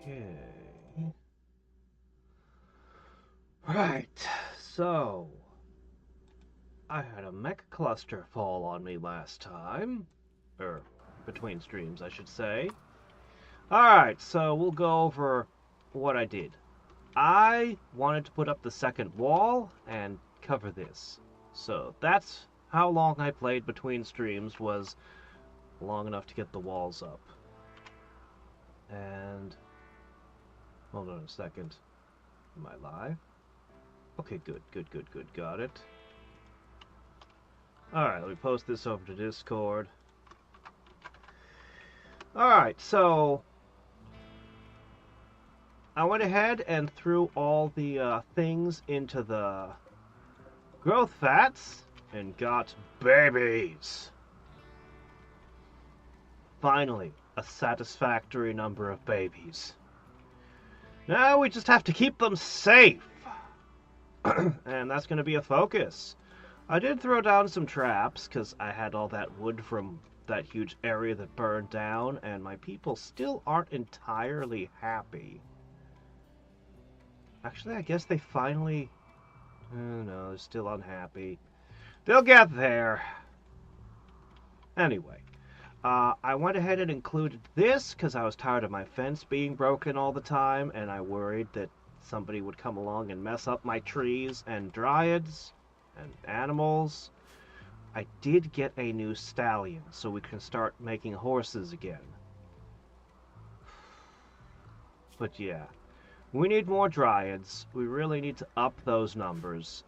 Okay. Right. So, I had a mech cluster fall on me last time. Or, between streams, I should say. Alright, so we'll go over what I did. I wanted to put up the second wall and cover this. So that's how long I played between streams, was long enough to get the walls up. And hold on a second. Am I live? Okay, good. Got it. Alright, let me post this over to Discord. Alright, so I went ahead and threw all the things into the growth vats and got babies. Finally, a satisfactory number of babies. Now we just have to keep them safe. And that's going to be a focus. I did throw down some traps because I had all that wood from that huge area that burned down, and my people still aren't entirely happy. Actually, I guess they finally... no, they're still unhappy. They'll get there. Anyway, I went ahead and included this because I was tired of my fence being broken all the time, and I worried that somebody would come along and mess up my trees and dryads and animals. I did get a new stallion, so we can start making horses again. But yeah, we need more dryads. We really need to up those numbers.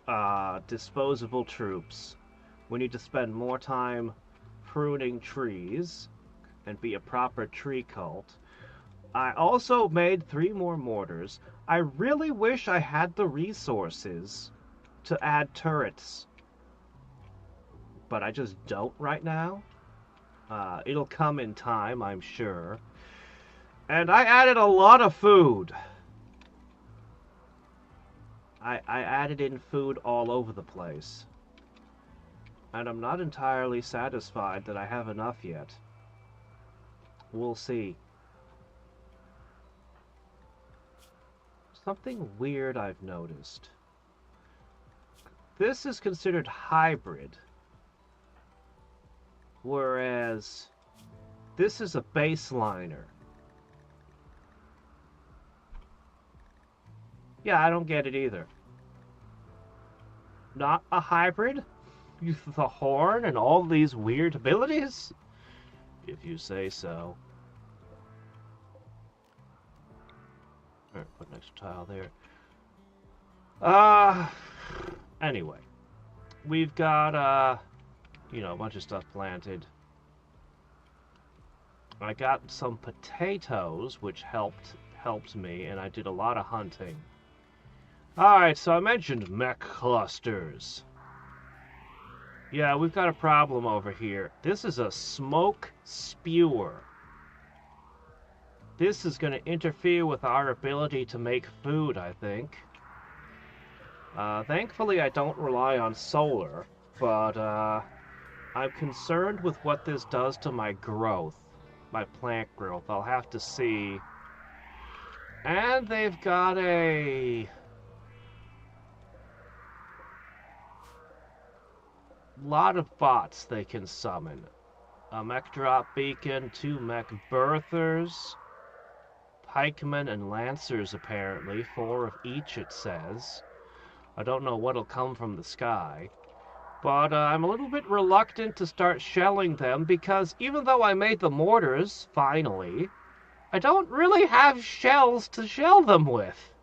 Disposable troops. We need to spend more time pruning trees and be a proper tree cult. I also made 3 more mortars. I really wish I had the resources to add turrets, but I just don't right now. It'll come in time, I'm sure. And I added a lot of food. I added in food all over the place. And I'm not entirely satisfied that I have enough yet. We'll see. Something weird I've noticed. This is considered hybrid, whereas this is a baseliner. Yeah, I don't get it either. Not a hybrid? With the horn and all these weird abilities? If you say so. Alright, put an extra tile there. Anyway. We've got, a bunch of stuff planted. I got some potatoes, which helped me, and I did a lot of hunting. Alright, so I mentioned mech clusters. Yeah, we've got a problem over here. This is a smoke spewer. This is going to interfere with our ability to make food, I think. Thankfully, I don't rely on solar, but I'm concerned with what this does to my growth, my plant growth. I'll have to see. And they've got a lot of bots they can summon. A mech drop beacon, 2 mech birthers, pikemen and lancers apparently, 4 of each it says. I don't know what'll come from the sky. But I'm a little bit reluctant to start shelling them because even though I made the mortars, finally, I don't really have shells to shell them with.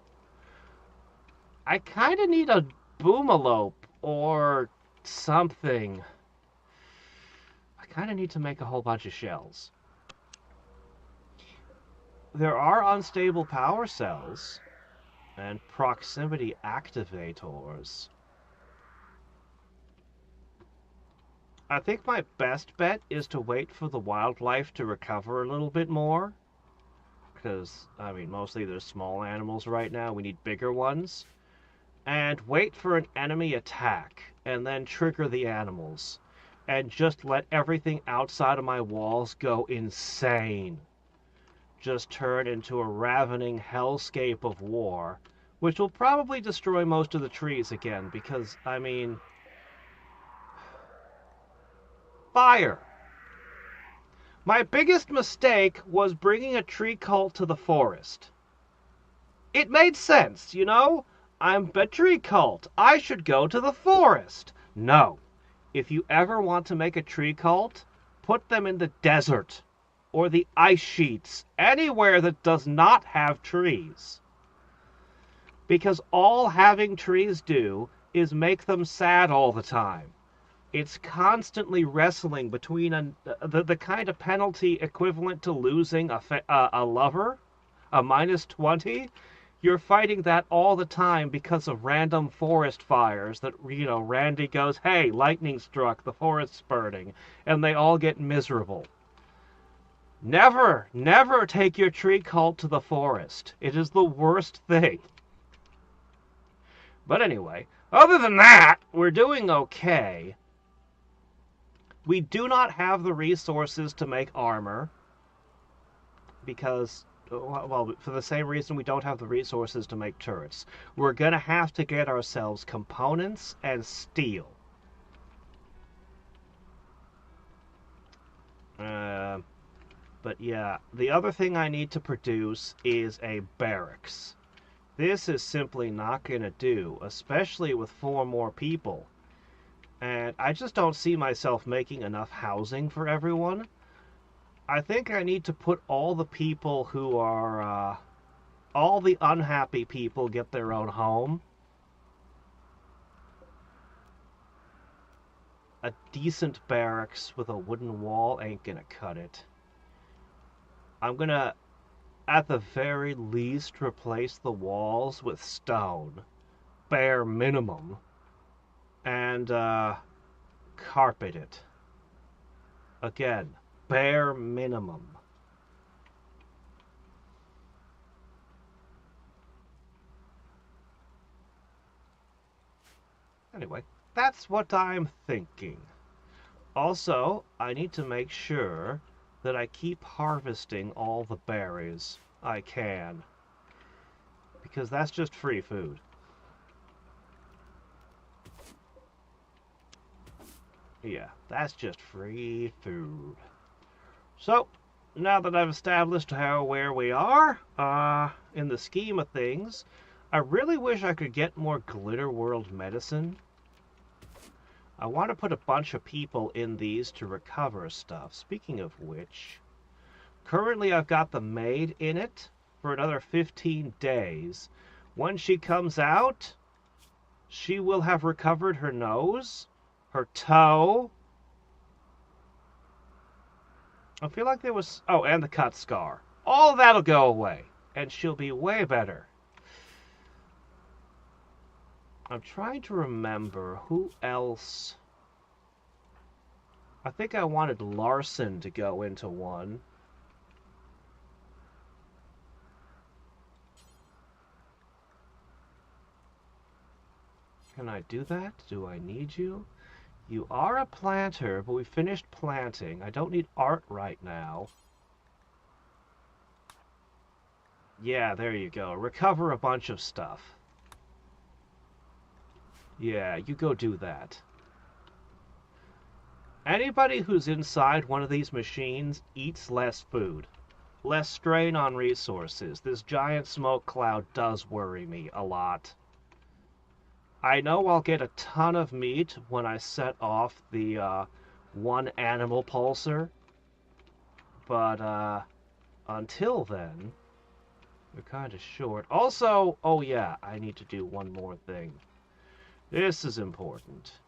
I kind of need a boomalope or something. I kind of need to make a whole bunch of shells. There are unstable power cells and proximity activators. I think my best bet is to wait for the wildlife to recover a little bit more. Because, I mean, mostly there's small animals right now. We need bigger ones. And wait for an enemy attack. And then trigger the animals. And just let everything outside of my walls go insane. just turn into a ravening hellscape of war, which will probably destroy most of the trees again, because, I mean, fire. My biggest mistake was bringing a tree cult to the forest. It made sense, you know? I'm a tree cult. I should go to the forest. No. If you ever want to make a tree cult, put them in the desert or the ice sheets, anywhere that does not have trees. Because all having trees do is make them sad all the time. It's constantly wrestling between the kind of penalty equivalent to losing a lover, a -20. You're fighting that all the time because of random forest fires that, Randy goes, hey, lightning struck, the forest's burning, and they all get miserable. Never, never take your tree cult to the forest. It is the worst thing. But anyway, other than that, we're doing okay. We do not have the resources to make armor because, well, for the same reason we don't have the resources to make turrets. We're going to have to get ourselves components and steel. But yeah, the other thing I need to produce is a barracks. This is simply not going to do, especially with 4 more people. And I just don't see myself making enough housing for everyone. I think I need to put all the people who are, all the unhappy people get their own home. A decent barracks with a wooden wall ain't gonna cut it. I'm gonna, at the very least, replace the walls with stone. Bare minimum. And carpet it. Again, bare minimum. Anyway, that's what I'm thinking. Also, I need to make sure that I keep harvesting all the berries I can, because that's just free food. Yeah, that's just free food. So, now that I've established where we are, in the scheme of things, I really wish I could get more Glitter World medicine. I want to put a bunch of people in these to recover stuff. Speaking of which, currently I've got the maid in it for another 15 days. When she comes out, she will have recovered her nose, her toe. I feel like there was... Oh, and the cut scar. All of that'll go away, and she'll be way better. I'm trying to remember who else... I think I wanted Larson to go into one. Can I do that? Do I need you? You are a planter, but we finished planting. I don't need art right now. Yeah, there you go. Recover a bunch of stuff. Yeah, you go do that. Anybody who's inside one of these machines eats less food. Less strain on resources. This giant smoke cloud does worry me a lot. I know I'll get a ton of meat when I set off the one animal pulsar, but until then, we're kind of short. Also, oh yeah, I need to do one more thing. This is important.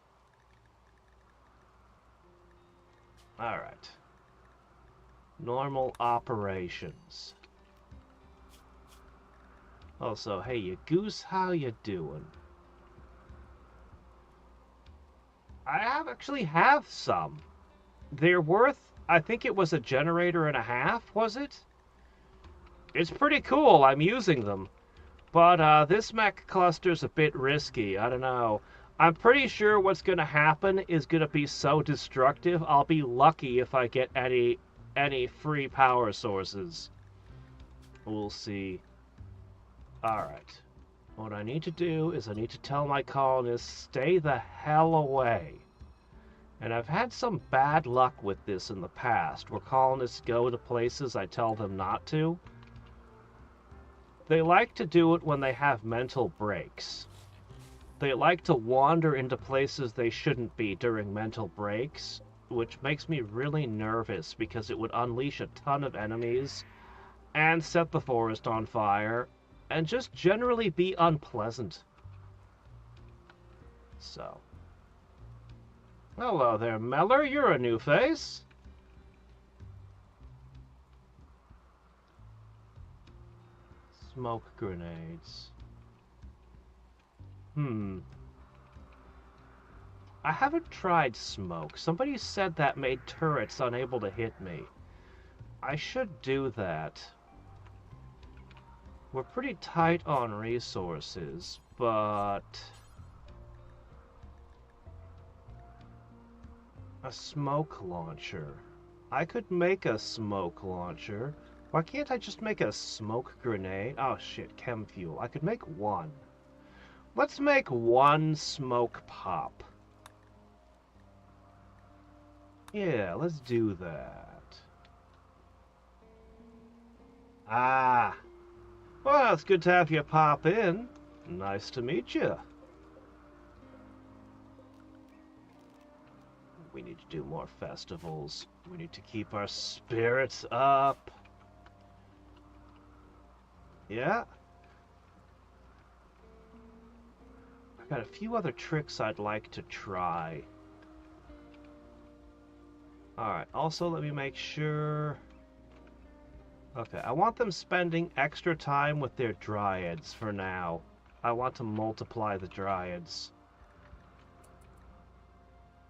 Alright. Normal operations. Also, hey, you goose, how you doing? I actually have some. They're worth, I think it was a generator and a half, was it? It's pretty cool, I'm using them. But this mech cluster's a bit risky, I don't know. I'm pretty sure what's gonna happen is gonna be so destructive, I'll be lucky if I get any free power sources. We'll see. Alright. What I need to do is I need to tell my colonists, stay the hell away. And I've had some bad luck with this in the past, where colonists go to places I tell them not to. They like to do it when they have mental breaks. They like to wander into places they shouldn't be during mental breaks, which makes me really nervous because it would unleash a ton of enemies and set the forest on fire and just generally be unpleasant. So. Hello there, Meller. You're a new face. Smoke grenades. I haven't tried smoke. Somebody said that made turrets unable to hit me. I should do that. We're pretty tight on resources, but... a smoke launcher. I could make a smoke launcher. Why can't I just make a smoke grenade? Oh shit, chem fuel. I could make one. Let's make one smoke pop. Yeah, let's do that. Ah. Well, it's good to have you pop in. Nice to meet you. We need to do more festivals. We need to keep our spirits up. Yeah. I've got a few other tricks I'd like to try. Alright, also let me make sure... Okay, I want them spending extra time with their dryads for now. I want to multiply the dryads.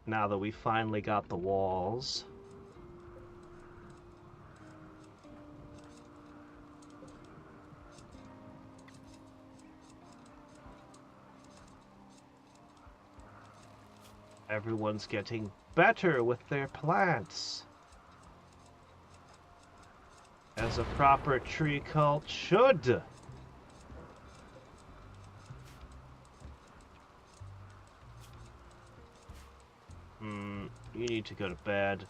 Now that we finally got the walls. Everyone's getting better with their plants. As a proper tree cult should. You need to go to bed.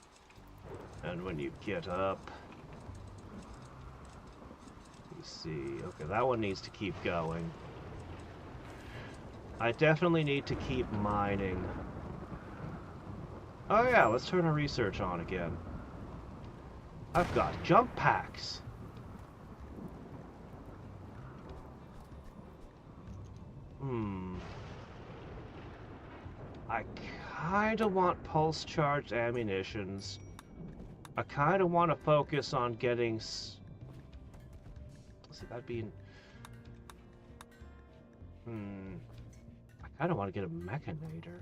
And when you get up... You see... Okay, that one needs to keep going. I definitely need to keep mining. Oh yeah, let's turn our research on again. I've got jump packs. I kinda want pulse charged ammunitions. I kinda want to focus on getting... Let's see, that'd be... I kinda want to get a mechanator.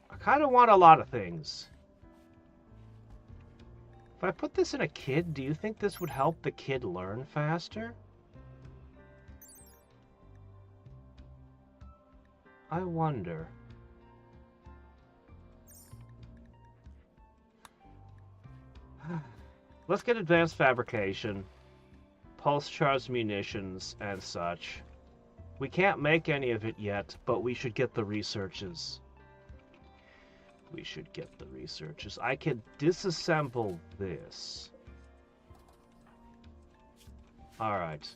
I kinda want a lot of things. If I put this in a kid, do you think this would help the kid learn faster? I wonder. Let's get advanced fabrication, pulse charged munitions, and such. We can't make any of it yet, but we should get the researches. We should get the researches. I can disassemble this. Alright.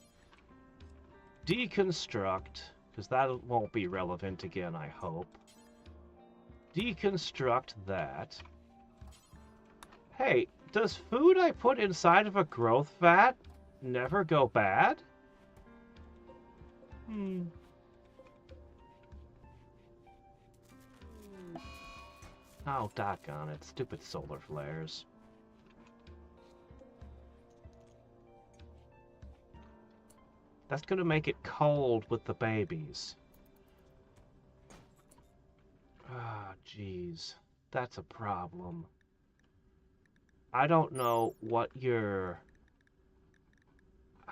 Deconstruct, because that won't be relevant again, I hope. Deconstruct that. Hey, does food I put inside of a growth vat never go bad? Oh, doggone it. Stupid solar flares. That's gonna make it cold with the babies. Ah, jeez. That's a problem. I don't know what your...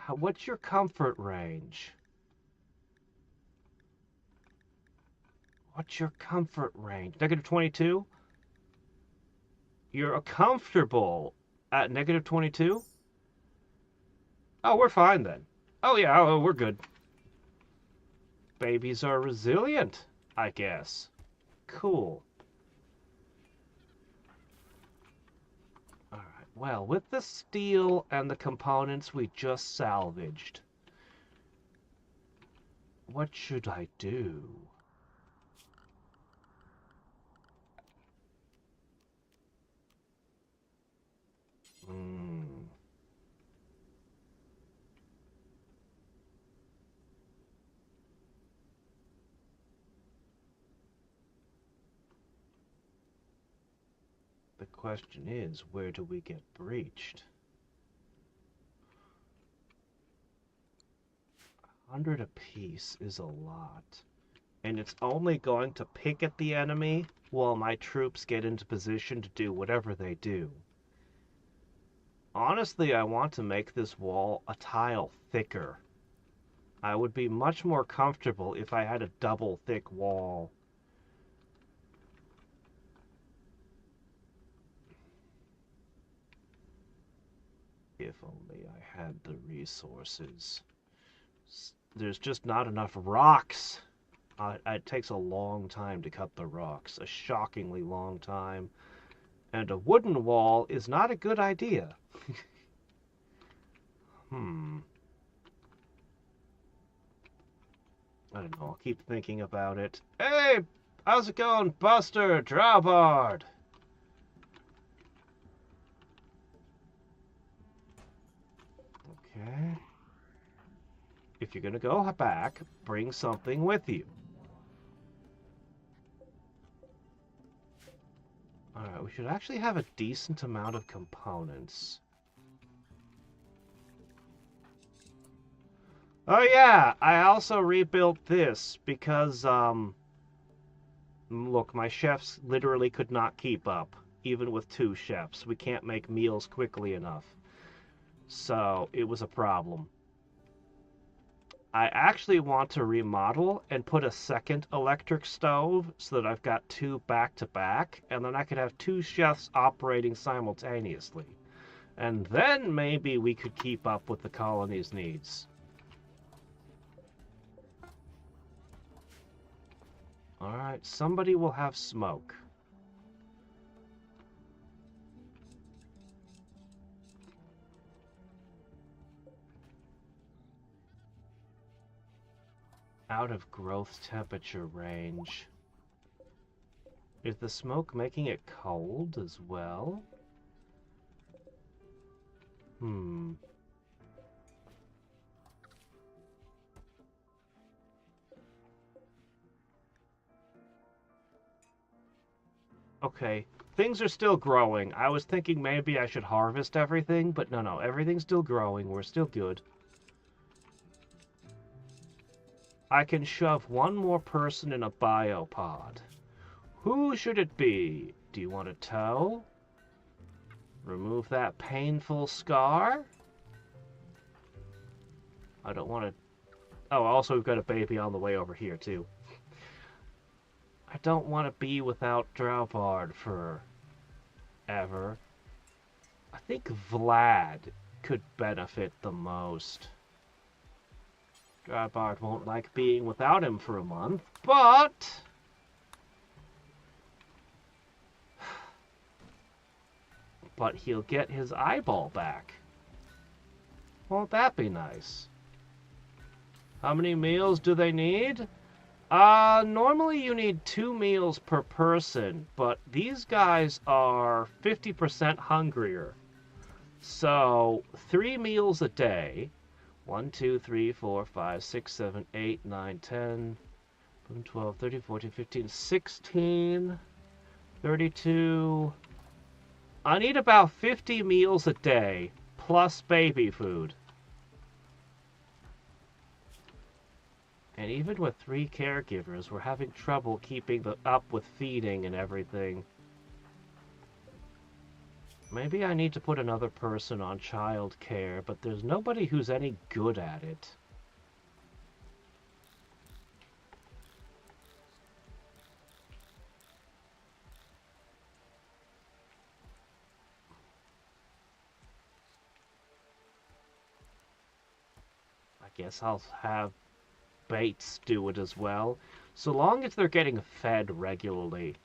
What's your comfort range? What's your comfort range? Negative 22? You're comfortable at negative 22? Oh, we're fine then. Oh yeah, oh, we're good. Babies are resilient, I guess. Cool. Alright, well, with the steel and the components we just salvaged, what should I do? Hmm. The question is, where do we get breached? 100 apiece is a lot. And it's only going to pick at the enemy while my troops get into position to do whatever they do. Honestly, I want to make this wall a tile thicker. I would be much more comfortable if I had a double thick wall. If only I had the resources. There's just not enough rocks. It takes a long time to cut the rocks, a shockingly long time. And a wooden wall is not a good idea. Hmm. I don't know, I'll keep thinking about it. Hey, how's it going, Buster Drawbard? Okay. If you're gonna go back, bring something with you. Alright, we should actually have a decent amount of components. Oh yeah, I also rebuilt this because, look, my chefs literally could not keep up, even with 2 chefs. We can't make meals quickly enough. So, it was a problem. I actually want to remodel and put a second electric stove so that I've got 2 back-to-back, and then I could have 2 chefs operating simultaneously. And then maybe we could keep up with the colony's needs. Alright, somebody will have smoke. Out of growth temperature range. Is the smoke making it cold as well? Hmm. Okay, things are still growing. I was thinking maybe I should harvest everything, but no, everything's still growing. We're still good. I can shove one more person in a biopod. Who should it be? Do you want a toe? Remove that painful scar? I don't want to... Oh, also we've got a baby on the way over here, too. I don't want to be without Drawbard for ever. I think Vlad could benefit the most. Drawbard won't like being without him for a month, but... But he'll get his eyeball back. Won't that be nice? How many meals do they need? Normally you need 2 meals per person, but these guys are 50% hungrier. So, 3 meals a day. 1, 2, 3, 4, 5, 6, 7, 8, 9, 10, 11, 12, 13, 14, 15, 16, 32. I need about 50 meals a day, plus baby food. And even with 3 caregivers, we're having trouble keeping up with feeding and everything. Maybe I need to put another person on child care, but there's nobody who's any good at it. Guess I'll have baits do it as well. So long as they're getting fed regularly.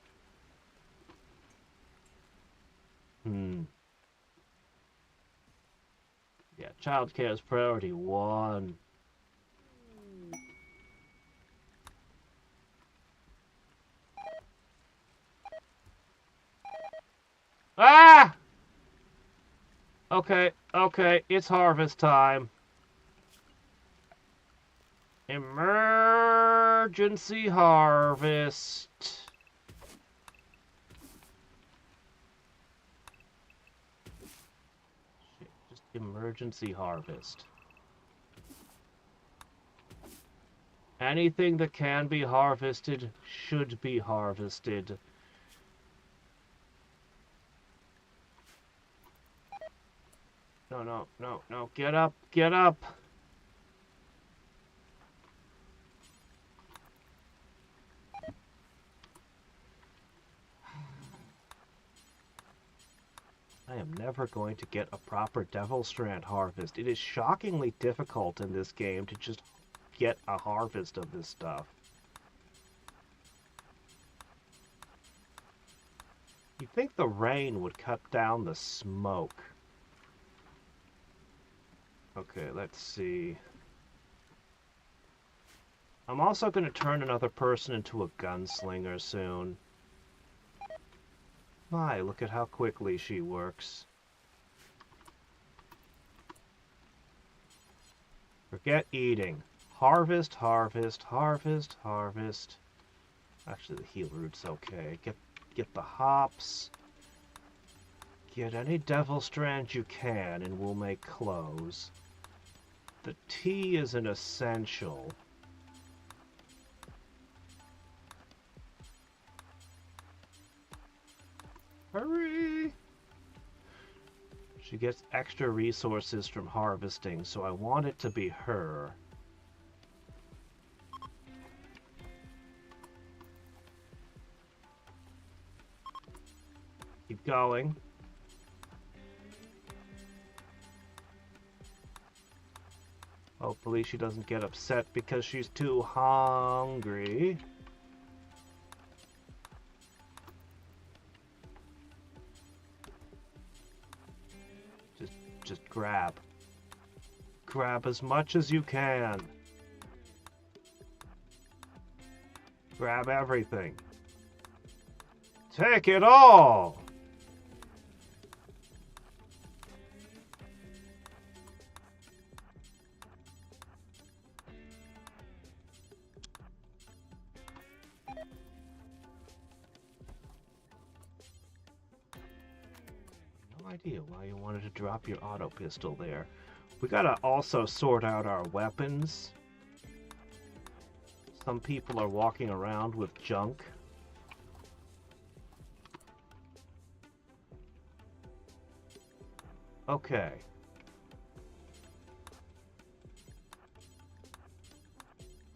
Yeah, childcare is priority 1. Ah! Okay, it's harvest time. Emergency harvest. Shit, just emergency harvest. Anything that can be harvested should be harvested. No, get up, get up! I am never going to get a proper Devil Strand harvest. It is shockingly difficult in this game to just get a harvest of this stuff. You'd think the rain would cut down the smoke. Okay, let's see. I'm also going to turn another person into a gunslinger soon. My, look at how quickly she works. Forget eating. Harvest, harvest, harvest, harvest. Actually, the heal root's okay. Get the hops. Get any devil strand you can, and we'll make clothes. The tea is an essential. Hurry! She gets extra resources from harvesting, so I want it to be her. Keep going. Hopefully she doesn't get upset because she's too hungry. Just grab. Grab as much as you can. Grab everything. Take it all! Idea why you wanted to drop your auto pistol there. We gotta also sort out our weapons. Some people are walking around with junk. Okay.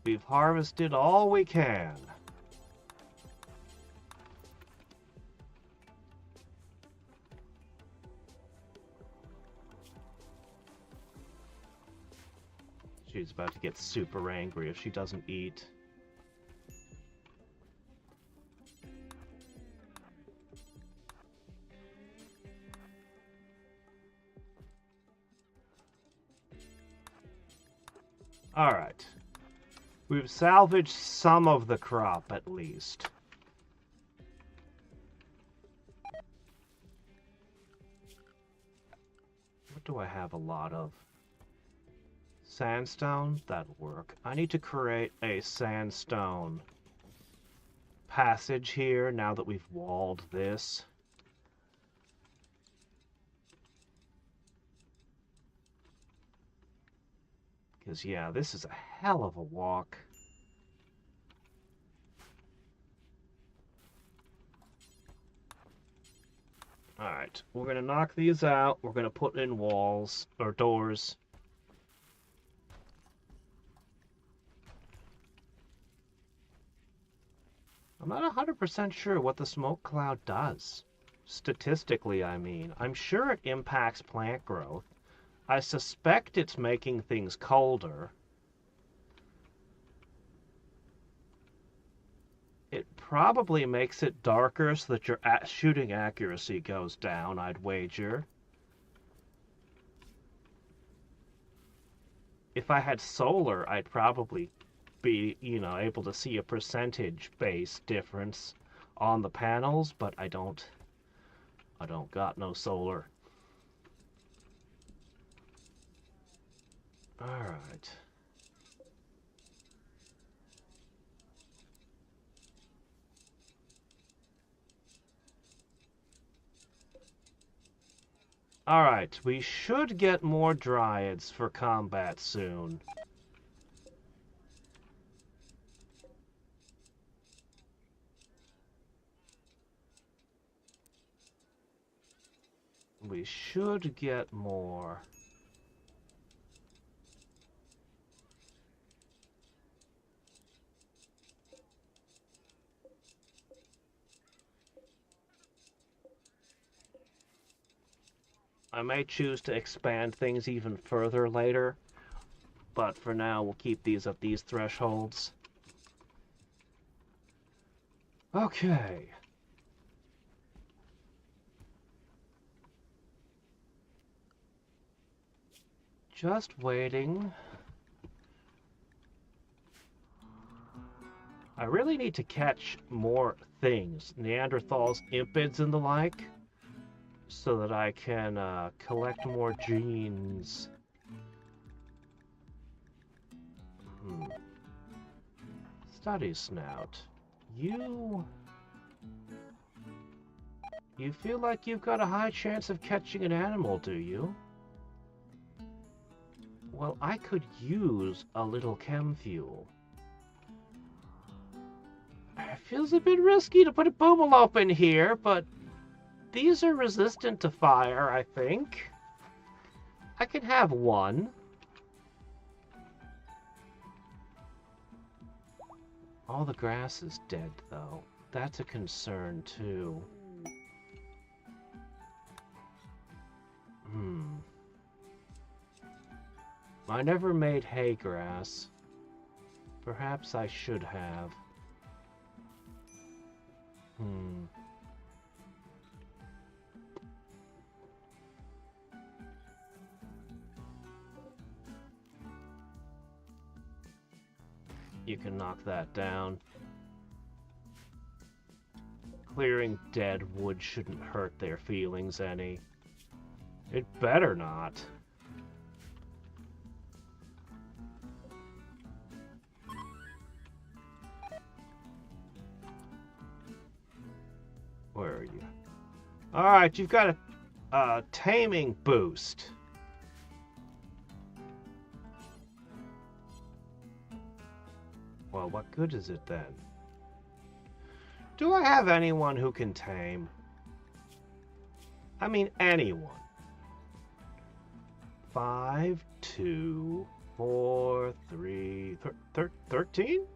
We've harvested all we can. She's about to get super angry if she doesn't eat. Alright. We've salvaged some of the crop, at least. What do I have a lot of? Sandstone? That'll work. I need to create a sandstone passage here now that we've walled this. Because, yeah, this is a hell of a walk. Alright, we're going to knock these out. We're going to put in walls, or doors. I'm not 100% sure what the smoke cloud does. Statistically, I mean. I'm sure it impacts plant growth. I suspect it's making things colder. probably makes it darker so that your shooting accuracy goes down, I'd wager. If I had solar, I'd probably be, able to see a percentage-based difference on the panels, but I don't got no solar. All right. All right, we should get more dryads for combat soon. We should get more. I may choose to expand things even further later, but for now we'll keep these at these thresholds. Okay. Just waiting. I really need to catch more things, Neanderthals, impids, and the like, so that I can collect more genes. Study snout. You feel like you've got a high chance of catching an animal, do you? Well, I could use a little chem fuel. It feels a bit risky to put a boomalope in here, but these are resistant to fire, I think. I can have one. All the grass is dead, though. That's a concern, too. I never made hay grass. Perhaps I should have. You can knock that down. Clearing dead wood shouldn't hurt their feelings any. It better not. Where are you? Alright, you've got a taming boost. Well, what good is it then? Do I have anyone who can tame? I mean, anyone. 5, 2, 4, 3, 13?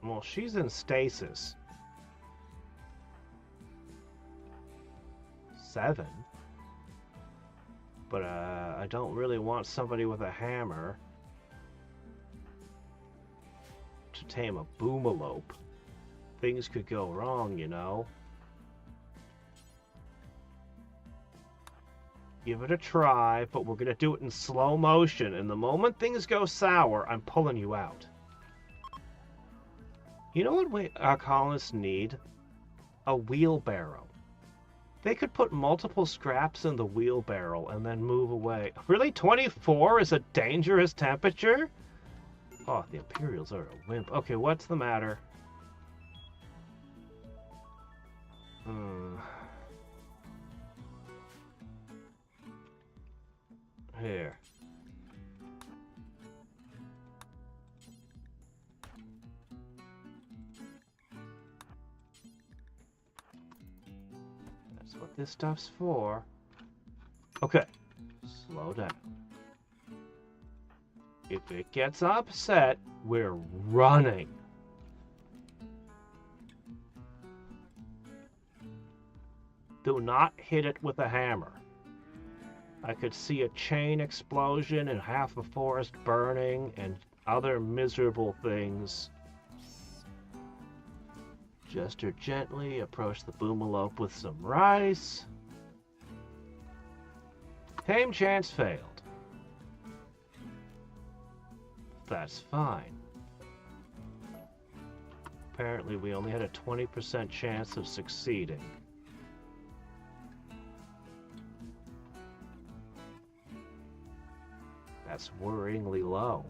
Well, she's in stasis. 7. But I don't really want somebody with a hammer to tame a boomalope. Things could go wrong, you know. Give it a try, but we're gonna do it in slow motion, and the moment things go sour, I'm pulling you out. You know what our colonists need? A wheelbarrow. They could put multiple scraps in the wheelbarrow and then move away. Really? 24 is a dangerous temperature? Oh, the Imperials are a wimp. Okay, what's the matter? Here. That's what this stuff's for. Okay, slow down. If it gets upset, we're running. Do not hit it with a hammer. I could see a chain explosion and half the forest burning, and other miserable things. Gesture gently, approach the boomalope with some rice. Tame chance failed. That's fine. Apparently we only had a 20% chance of succeeding. That's worryingly low.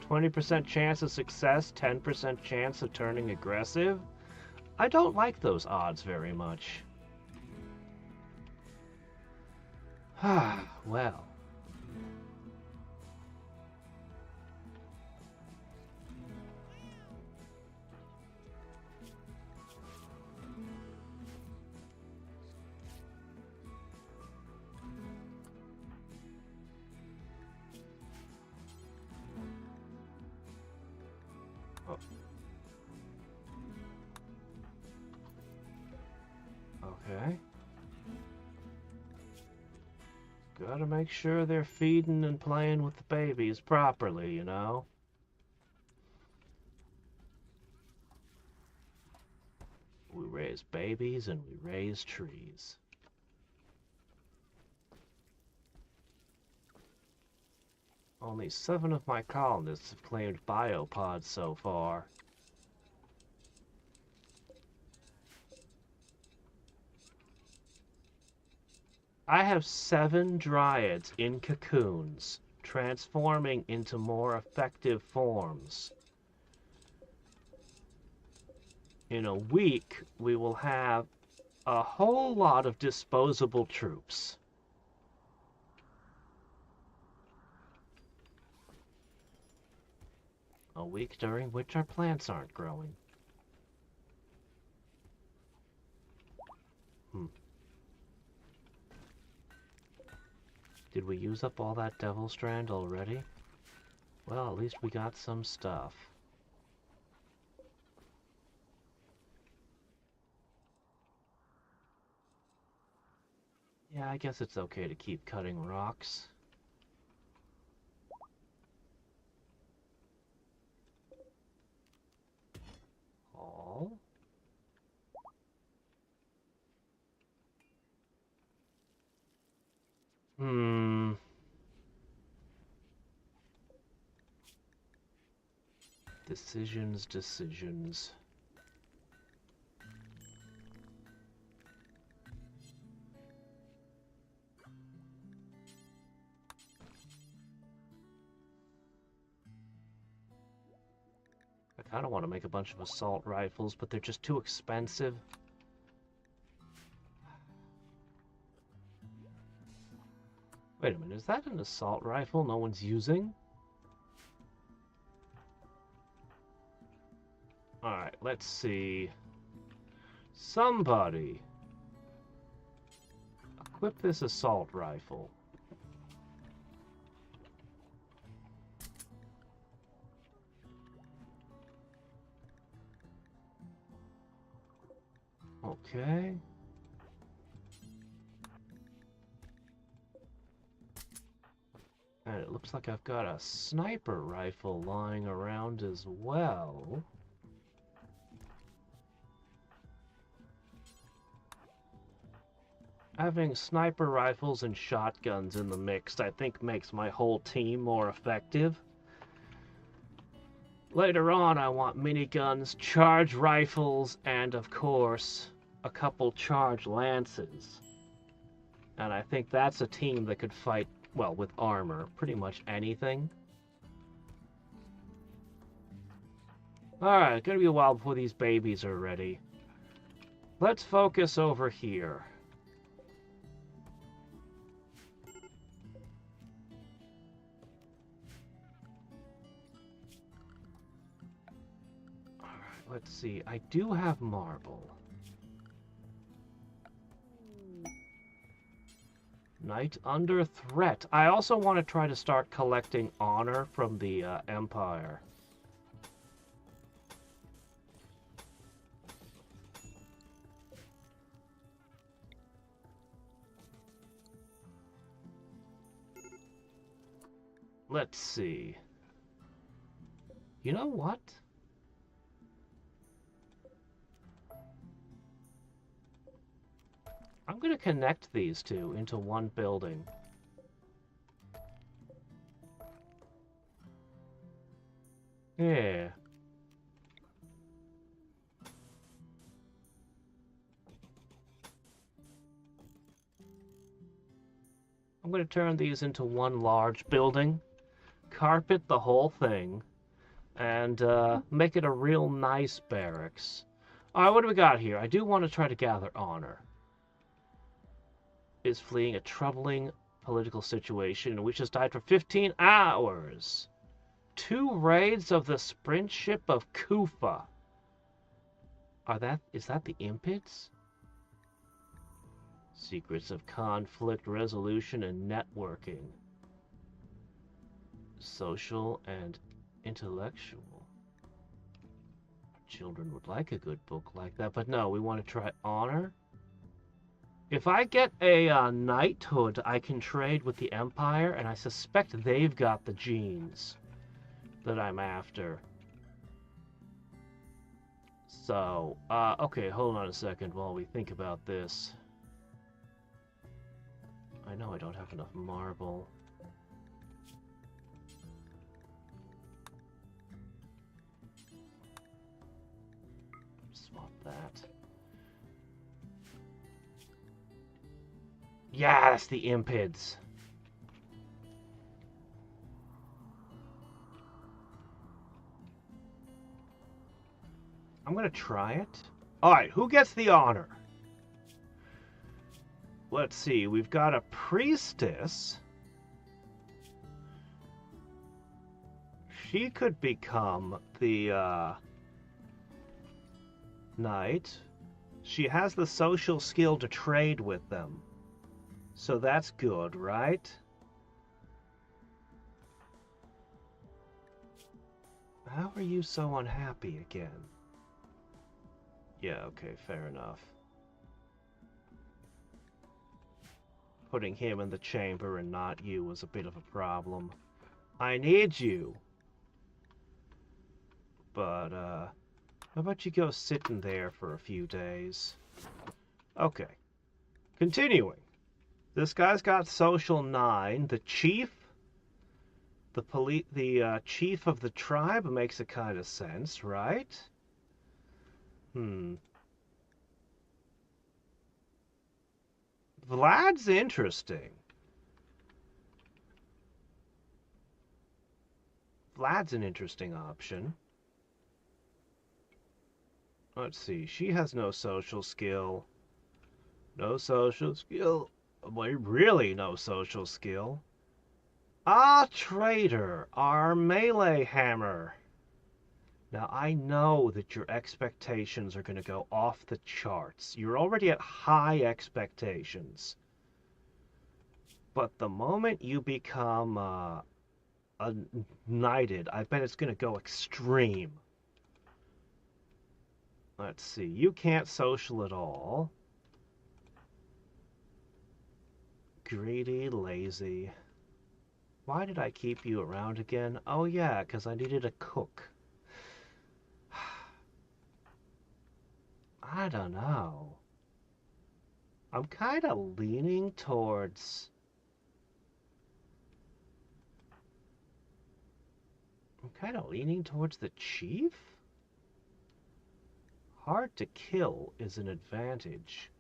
20% chance of success, 10% chance of turning aggressive? I don't like those odds very much. Ah, well. Oh. Okay. Gotta make sure they're feeding and playing with the babies properly, you know? We raise babies and we raise trees. Only 7 of my colonists have claimed biopods so far. I have 7 dryads in cocoons, transforming into more effective forms. In a week, we will have a whole lot of disposable troops. A week during which our plants aren't growing. Did we use up all that devil strand already? Well, at least we got some stuff. Yeah, I guess it's okay to keep cutting rocks. All. Decisions. I kind of want to make a bunch of assault rifles, but they're just too expensive. Wait a minute, is that an assault rifle no one's using? Alright, let's see. Somebody equip this assault rifle. Okay. And it looks like I've got a sniper rifle lying around as well. Having sniper rifles and shotguns in the mix, I think, makes my whole team more effective. Later on, I want miniguns, charge rifles, and of course, a couple charge lances. And I think that's a team that could fight, well, with armor, pretty much anything. Alright, gonna be a while before these babies are ready. Let's focus over here. Alright, let's see. I do have marble. Knight under threat. I also want to try to start collecting honor from the Empire. Let's see. You know what? I'm going to connect these two into one building. Yeah. I'm going to turn these into one large building, carpet the whole thing, and make it a real nice barracks. Alright, what do we got here? I do want to try to gather honor. Is fleeing a troubling political situation in which has died for 15 hours. 2 raids of the sprint ship of Kufa. Is that the Impids? Secrets of conflict resolution and networking. Social and intellectual. Children would like a good book like that, but no, we want to try honor. If I get a knighthood, I can trade with the Empire, and I suspect they've got the genes that I'm after. So, okay, hold on a second while we think about this. I know I don't have enough marble. Swap that. Yeah, that's the Impids. I'm gonna try it. Alright, who gets the honor? Let's see, we've got a priestess. She could become the knight. She has the social skill to trade with them. So that's good, right? How are you so unhappy again? Yeah, okay, fair enough. Putting him in the chamber and not you was a bit of a problem. I need you. But, how about you go sitting there for a few days? Okay. Continuing. This guy's got social 9. The chief, the chief of the tribe makes a kind of sense, right? Vlad's interesting. Vlad's an interesting option. Let's see. She has no social skill. No social skill. Really no social skill. Ah, traitor. Our melee hammer. Now, I know that your expectations are going to go off the charts. You're already at high expectations. But the moment you become knighted, I bet it's going to go extreme. Let's see. You can't social at all. Greedy, lazy. Why did I keep you around again? Oh yeah, because I needed a cook. I don't know. I'm kind of leaning towards... the chief? Hard to kill is an advantage.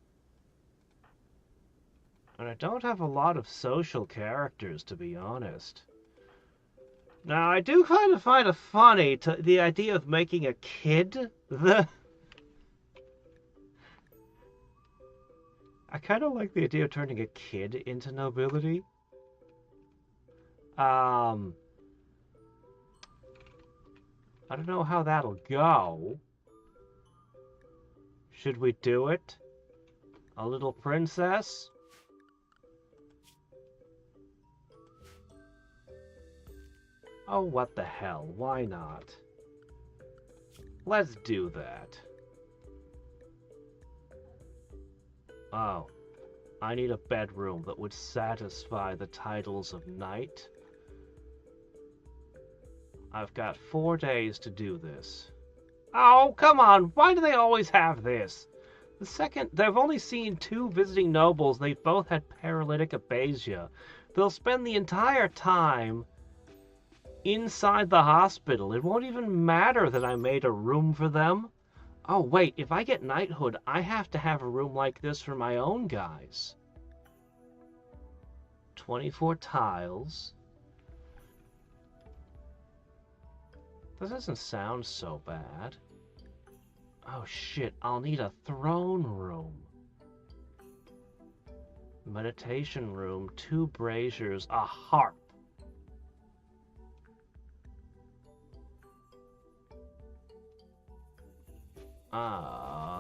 And I don't have a lot of social characters, to be honest. Now, I do kind of find it funny the idea of making a kid the... I kind of like the idea of turning a kid into nobility. I don't know how that'll go. Should we do it? A little princess? Oh, what the hell, why not? Let's do that. Oh, I need a bedroom that would satisfy the titles of knight. I've got 4 days to do this. Oh, come on! Why do they always have this? The second, they've only seen 2 visiting nobles. They both had paralytic aphasia. They'll spend the entire time inside the hospital. It won't even matter that I made a room for them. Oh, wait, if I get knighthood, I have to have a room like this for my own guys. 24 tiles. That doesn't sound so bad. Oh shit, I'll need a throne room. Meditation room, 2 braziers, a harp.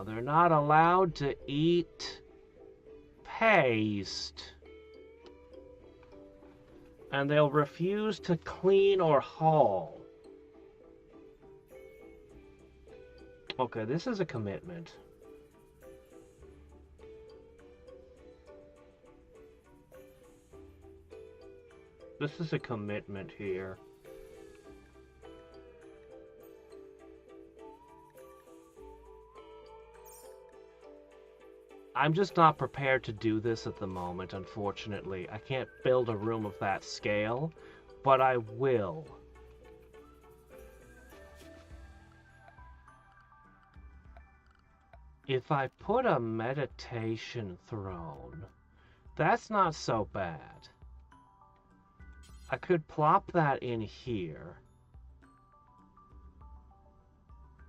They're not allowed to eat paste. And they'll refuse to clean or haul. Okay, this is a commitment. This is a commitment here. I'm just not prepared to do this at the moment, unfortunately. I can't build a room of that scale, but I will. If I put a meditation throne, that's not so bad. I could plop that in here.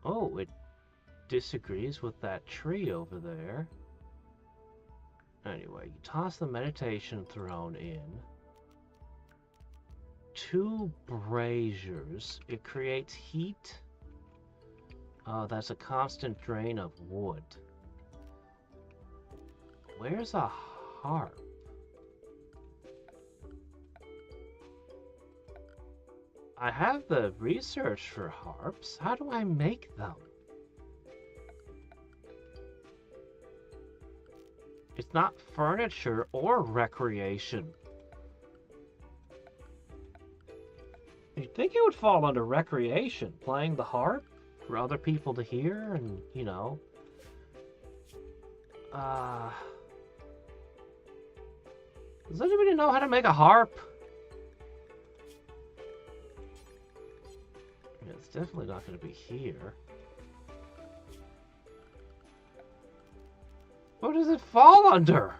Oh, it disagrees with that tree over there. Anyway, you toss the meditation throne in. 2 braziers. It creates heat. Oh, that's a constant drain of wood. Where's a harp? I have the research for harps. How do I make them? It's not furniture or recreation. You'd think it would fall under recreation, playing the harp for other people to hear and, you know. Does anybody know how to make a harp? Yeah, it's definitely not going to be here. What does it fall under?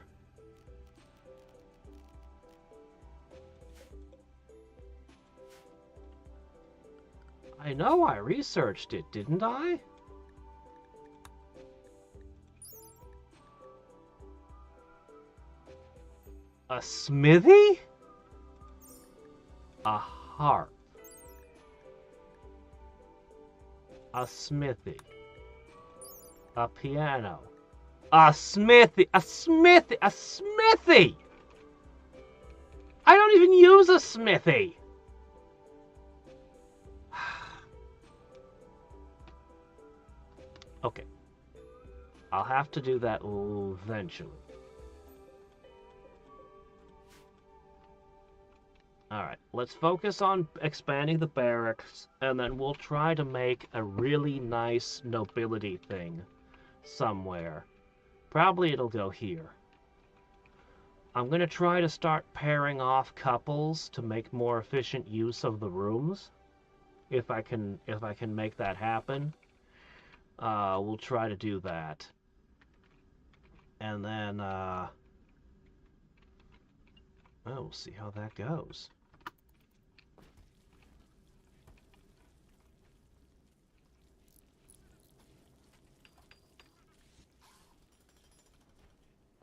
I know I researched it, didn't I? A smithy? A harp. A smithy. A piano. A smithy. A smithy. A smithy! I don't even use a smithy! Okay. I'll have to do that eventually. Alright, let's focus on expanding the barracks, and then we'll try to make a really nice nobility thing somewhere. Probably it'll go here. I'm going to try to start pairing off couples to make more efficient use of the rooms. If I can make that happen. We'll try to do that. And then, well, we'll see how that goes.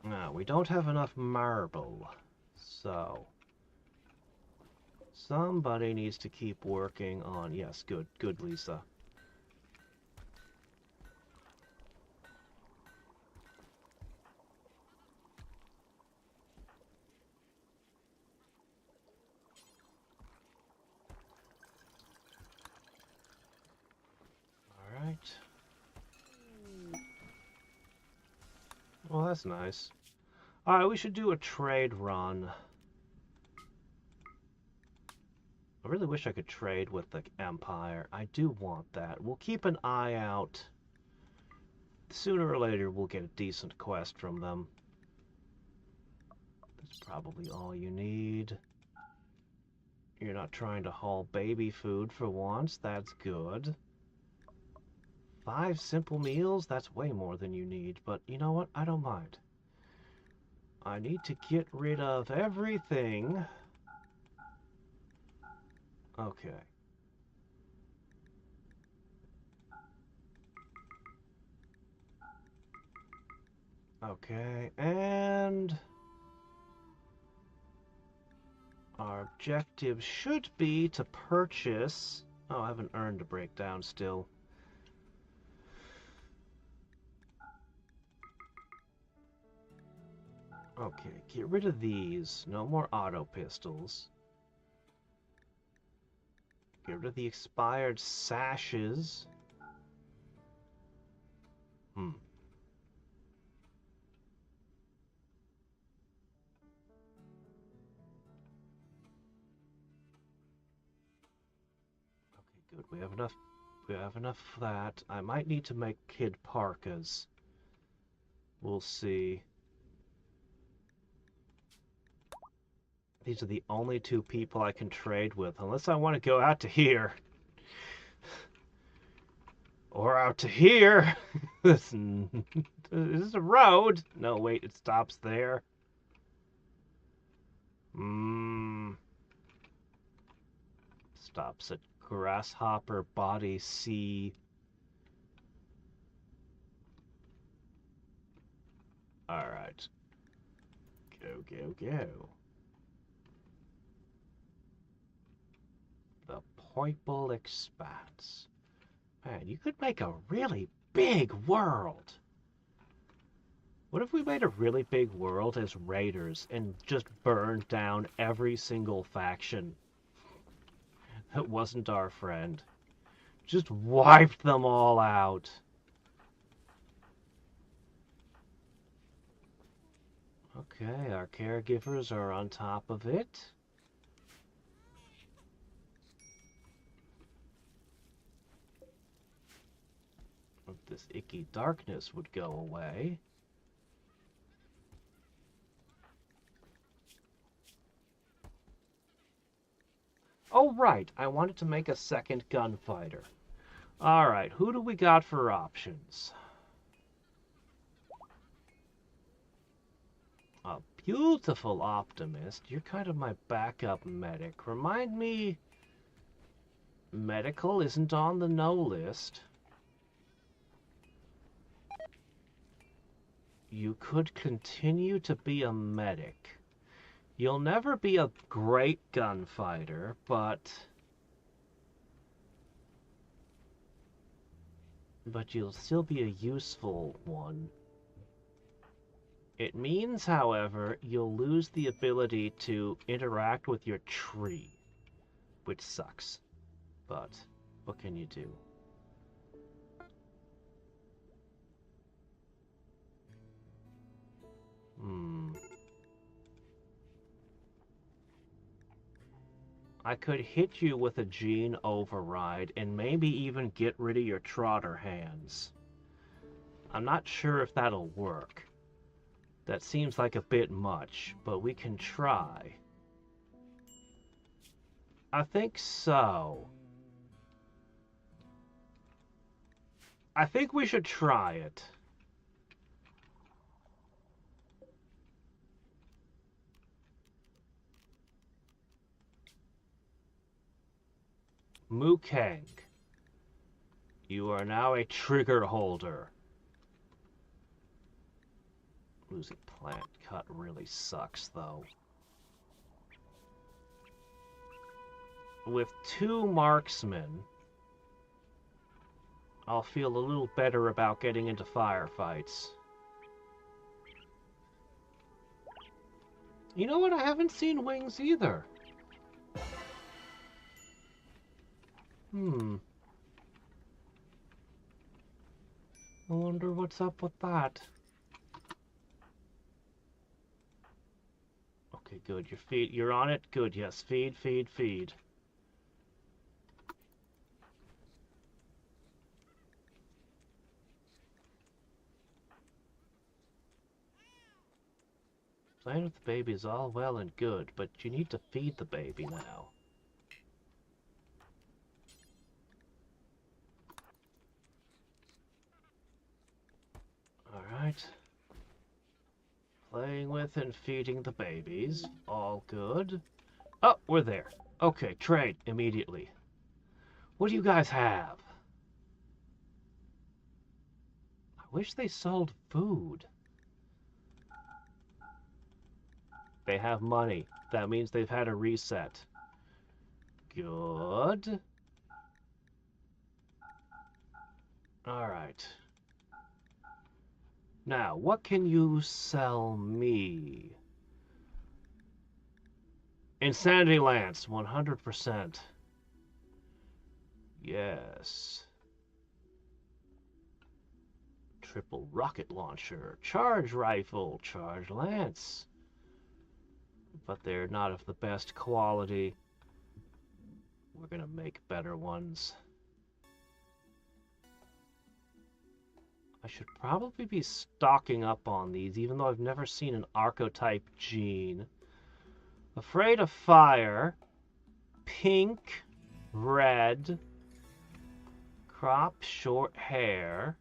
Now, we don't have enough marble, so somebody needs to keep working on, yes, good, Lisa. Well, that's nice. Alright, we should do a trade run. I really wish I could trade with the Empire. I do want that. We'll keep an eye out. Sooner or later, we'll get a decent quest from them. That's probably all you need. You're not trying to haul baby food for once. That's good. 5 simple meals? That's way more than you need. But you know what? I don't mind. I need to get rid of everything. Okay. Okay, and our objective should be to purchase... Oh, I haven't earned a breakdown still. Okay, get rid of these. No more auto pistols. Get rid of the expired sashes. Okay, good. We have enough. We have enough of that. I might need to make kid parkas. We'll see. These are the only 2 people I can trade with, unless I want to go out to here. Or out to here. Is this a road? No, wait, it stops there. Stops at Grasshopper Body C. Alright. Go, go, go. The Purple Expanse. Man, you could make a really big world. What if we made a really big world as raiders and just burned down every single faction that wasn't our friend? Just wiped them all out. Okay, our caregivers are on top of it. If this icky darkness would go away. Oh, right, I wanted to make a second gunfighter. Alright, who do we got for options? A beautiful optimist. You're kind of my backup medic. Remind me, medical isn't on the no list. You could continue to be a medic. You'll never be a great gunfighter, but you'll still be a useful one. It means, however, you'll lose the ability to interact with your tree, which sucks. But what can you do? I could hit you with a gene override and maybe even get rid of your trotter hands. I'm not sure if that'll work. That seems like a bit much, but we can try. I think so. I think we should try it. Mukang, you are now a trigger holder. Losing plant cut really sucks, though. With 2 marksmen, I'll feel a little better about getting into firefights. You know what? I haven't seen wings either. I wonder what's up with that. Okay, good. You're on it? Good, yes. Feed, feed, feed. Playing with the baby is all well and good, but you need to feed the baby now. Alright. Playing with and feeding the babies. All good. Oh, we're there. Okay, trade immediately. What do you guys have? I wish they sold food. They have money. That means they've had a reset. Good. Alright. Now, what can you sell me? Insanity Lance, 100%. Yes. Triple rocket launcher, charge rifle, charge lance. But they're not of the best quality. We're gonna make better ones. I should probably be stocking up on these, even though I've never seen an archetype gene. Afraid of fire, pink, red, crop short hair.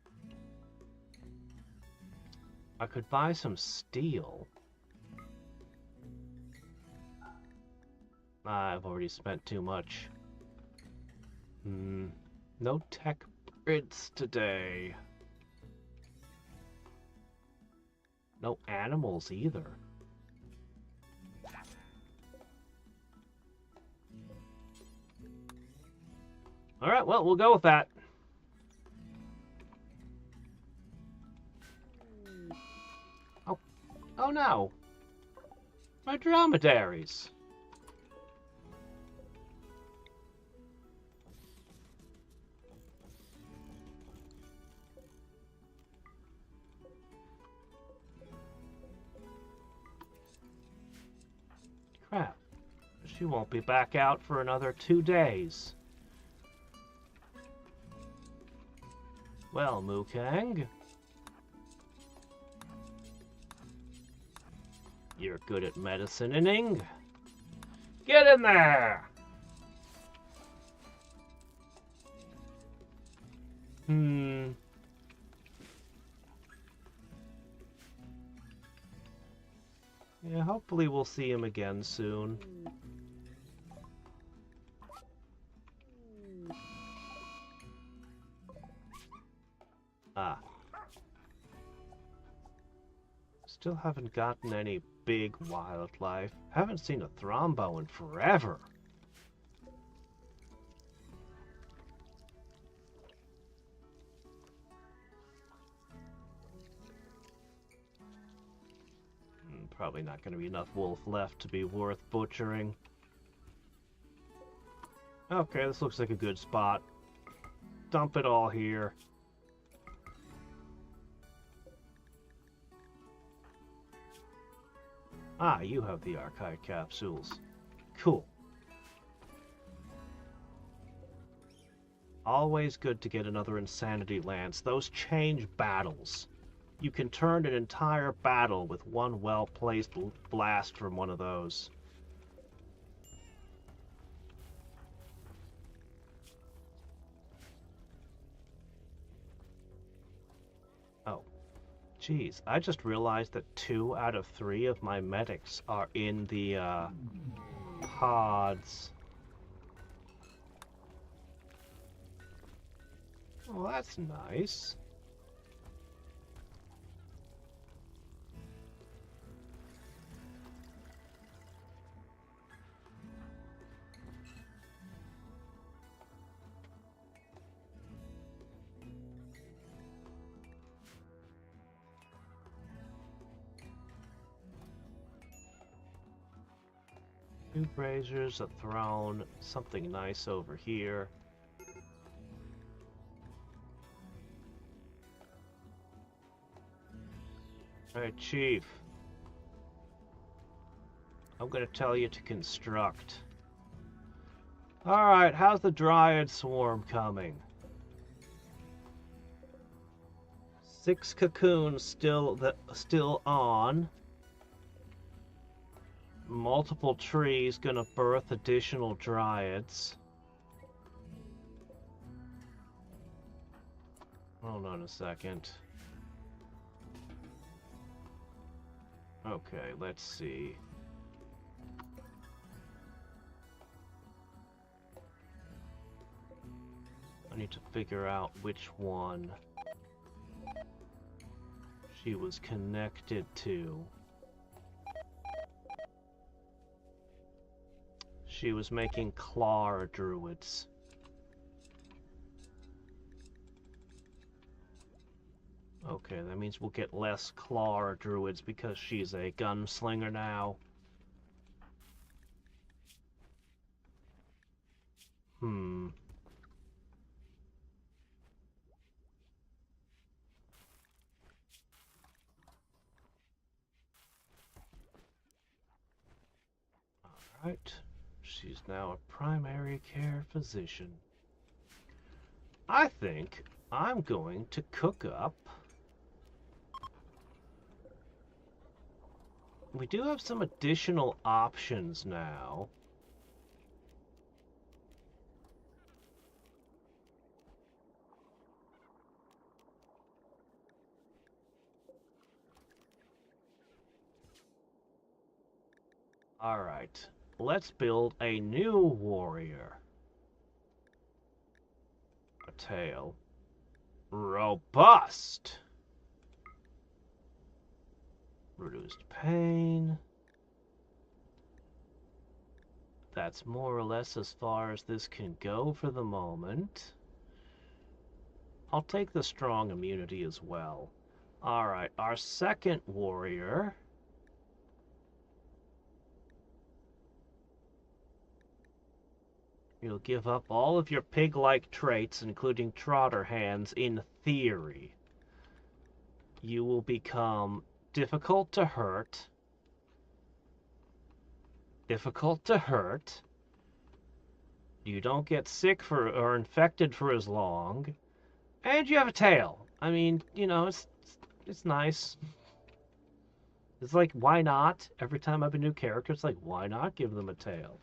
I could buy some steel. I've already spent too much. No tech grids today. No animals either. Alright, well, we'll go with that. Oh no! My dromedaries! Crap. She won't be back out for another 2 days. Well, Mukang. You're good at medicining. Get in there! Yeah, hopefully we'll see him again soon. Ah. Still haven't gotten any big wildlife. Haven't seen a thrombo in forever. Probably not going to be enough wolf left to be worth butchering. Okay, this looks like a good spot. Dump it all here. Ah, you have the archive capsules. Cool. Always good to get another Insanity Lance. Those change battles. You can turn an entire battle with one well-placed blast from one of those. Oh. Jeez, I just realized that 2 out of 3 of my medics are in the pods. Well, that's nice. Two braziers, a throne, something nice over here. Alright, Chief. I'm gonna tell you to construct. Alright, how's the Dryad Swarm coming? 6 cocoons still on. multiple trees gonna birth additional dryads. Hold on a second. Okay, let's see. I need to figure out which one she was connected to. She was making claw druids. Okay, that means we'll get less claw druids because she's a gunslinger now. Alright. She's now a primary care physician. I think I'm going to cook up. We do have some additional options now. Alright, let's build a new warrior. A tail. Robust! Reduced pain. That's more or less as far as this can go for the moment. I'll take the strong immunity as well. Alright, our second warrior. You'll give up all of your pig-like traits, including trotter hands, in theory. You will become difficult to hurt. Difficult to hurt. You don't get sick for or infected for as long. And you have a tail. I mean, you know, it's nice. It's like, why not? Every time I have a new character, it's like, why not give them a tail?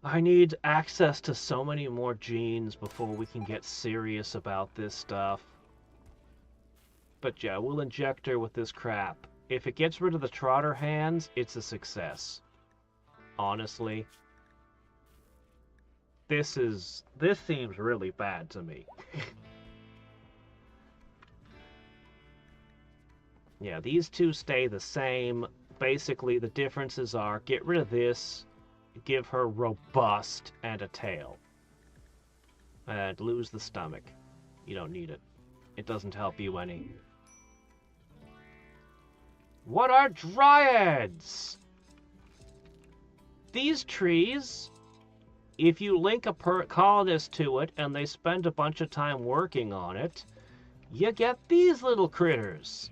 I need access to so many more genes before we can get serious about this stuff. But yeah, we'll inject her with this crap. If it gets rid of the trotter hands, it's a success. Honestly. This seems really bad to me. Yeah, these two stay the same. Basically, the differences are get rid of this, give her robust and a tail. And lose the stomach. You don't need it. It doesn't help you any. What are dryads? These trees, if you link a colonist to it and they spend a bunch of time working on it, you get these little critters.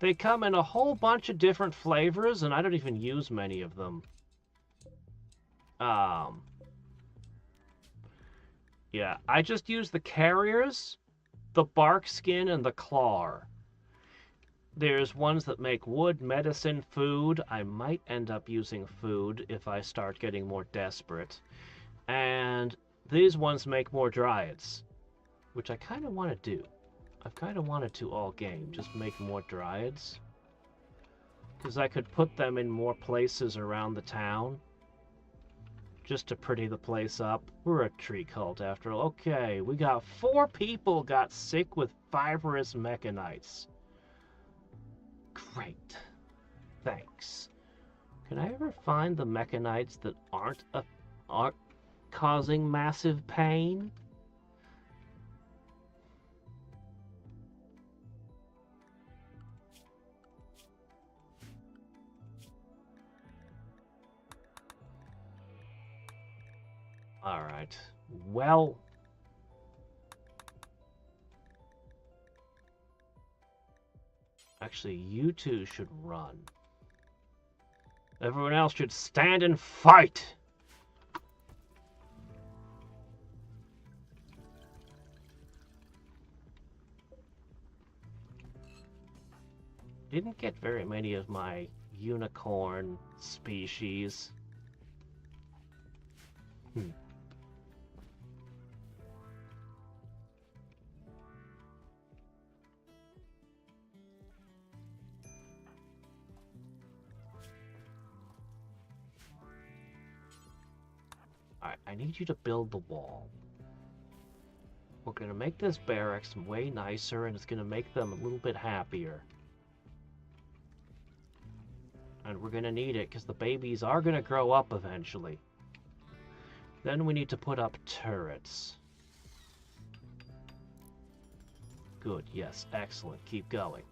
They come in a whole bunch of different flavors, and I don't even use many of them. Yeah, I just use the carriers, the bark skin, and the claw. There's ones that make wood, medicine, food. I might end up using food if I start getting more desperate. And these ones make more dryads, which I kind of want to do. I've kind of wanted to all game, just make more dryads. Because I could put them in more places around the town. Just to pretty the place up. We're a tree cult after all. Okay, we got 4 people got sick with fibrous mechanites. Great. Thanks. Can I ever find the mechanites that aren't causing massive pain? Alright. Well, actually, you two should run. Everyone else should stand and fight! Didn't get very many of my unicorn species. Alright, I need you to build the wall. We're going to make this barracks way nicer, and it's going to make them a little bit happier. And we're going to need it, because the babies are going to grow up eventually. Then we need to put up turrets. Good, yes, excellent. Keep going.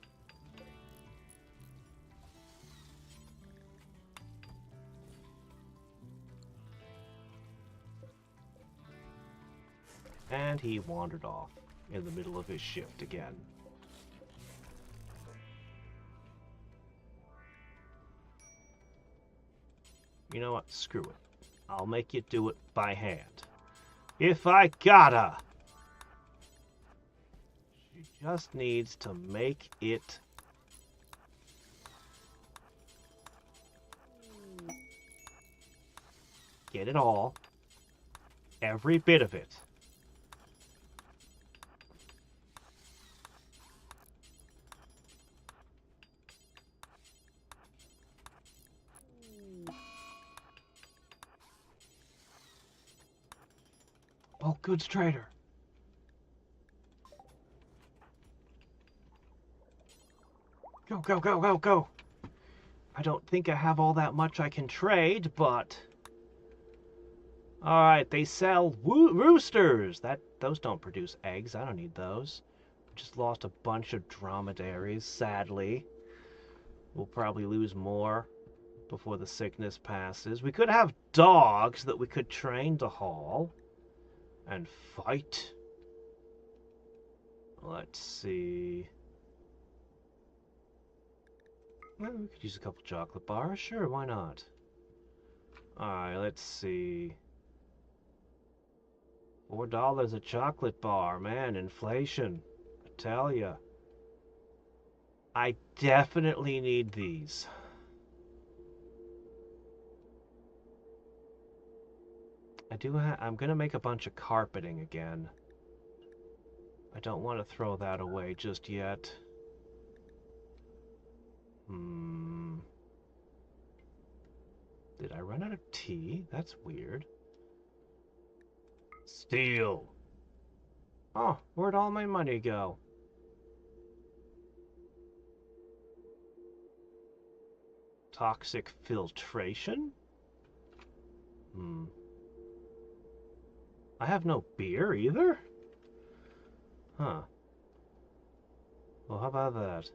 And he wandered off in the middle of his shift again. You know what? Screw it. I'll make you do it by hand. If I gotta! She just needs to make it... Get it all. Every bit of it. Oh, goods trader. Go, go, go, go, go. I don't think I have all that much I can trade, but... Alright, they sell roosters. Those don't produce eggs. I don't need those. Just lost a bunch of dromedaries, sadly. We'll probably lose more before the sickness passes. We could have dogs that we could train to haul. And fight. Let's see. Well, we could use a couple chocolate bars. Sure, why not? Alright, let's see. $4 a chocolate bar. Man, inflation. I tell ya. I definitely need these. I'm gonna make a bunch of carpeting again. I don't want to throw that away just yet. Did I run out of tea? That's weird. Steel. Oh, where'd all my money go? Toxic filtration? I have no beer either? Huh. Well, how about that?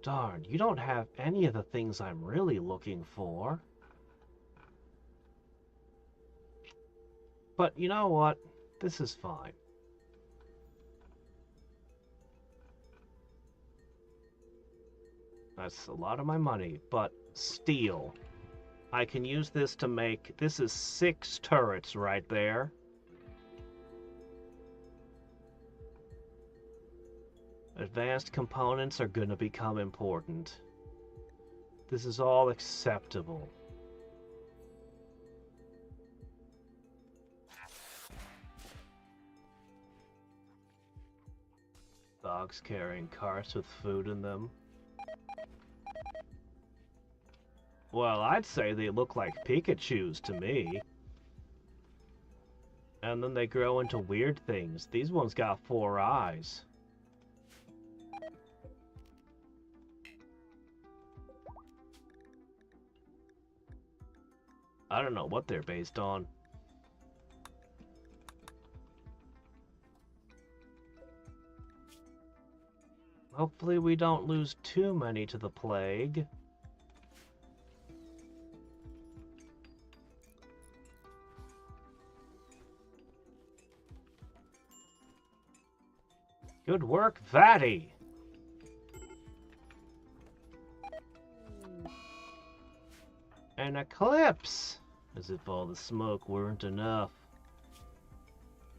Darn, you don't have any of the things I'm really looking for. But you know what? This is fine. That's a lot of my money, but steel. I can use this to make... This is 6 turrets right there. Advanced components are going to become important. This is all acceptable. Dogs carrying carts with food in them. Well, I'd say they look like Pikachus to me. And then they grow into weird things. These ones got 4 eyes. I don't know what they're based on. Hopefully we don't lose too many to the plague. Good work, Vatty! An eclipse! As if all the smoke weren't enough.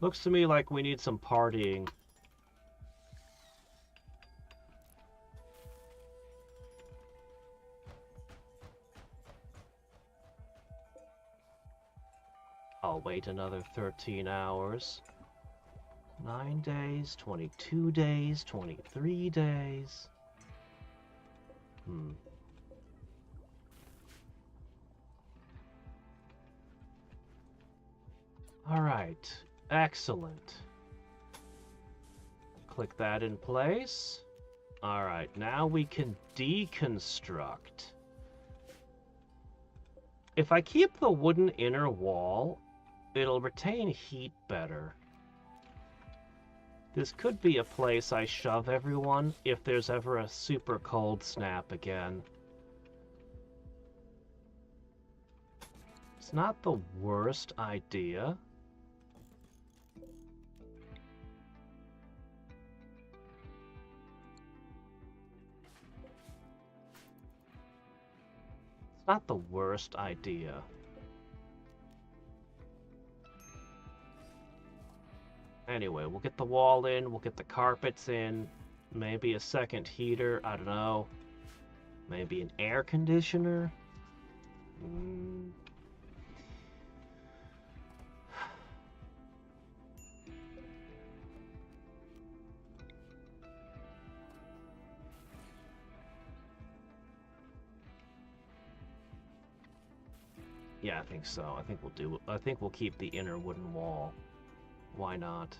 Looks to me like we need some partying. I'll wait another 13 hours. 9 days, 22 days, 23 days. Alright, excellent. Click that in place. Alright, now we can deconstruct. If I keep the wooden inner wall, it'll retain heat better. This could be a place I shove everyone if there's ever a super cold snap again. It's not the worst idea. It's not the worst idea. Anyway, we'll get the wall in, we'll get the carpets in, maybe a second heater, I don't know. Maybe an air conditioner? Yeah, I think so. I think we'll keep the inner wooden wall. Why not?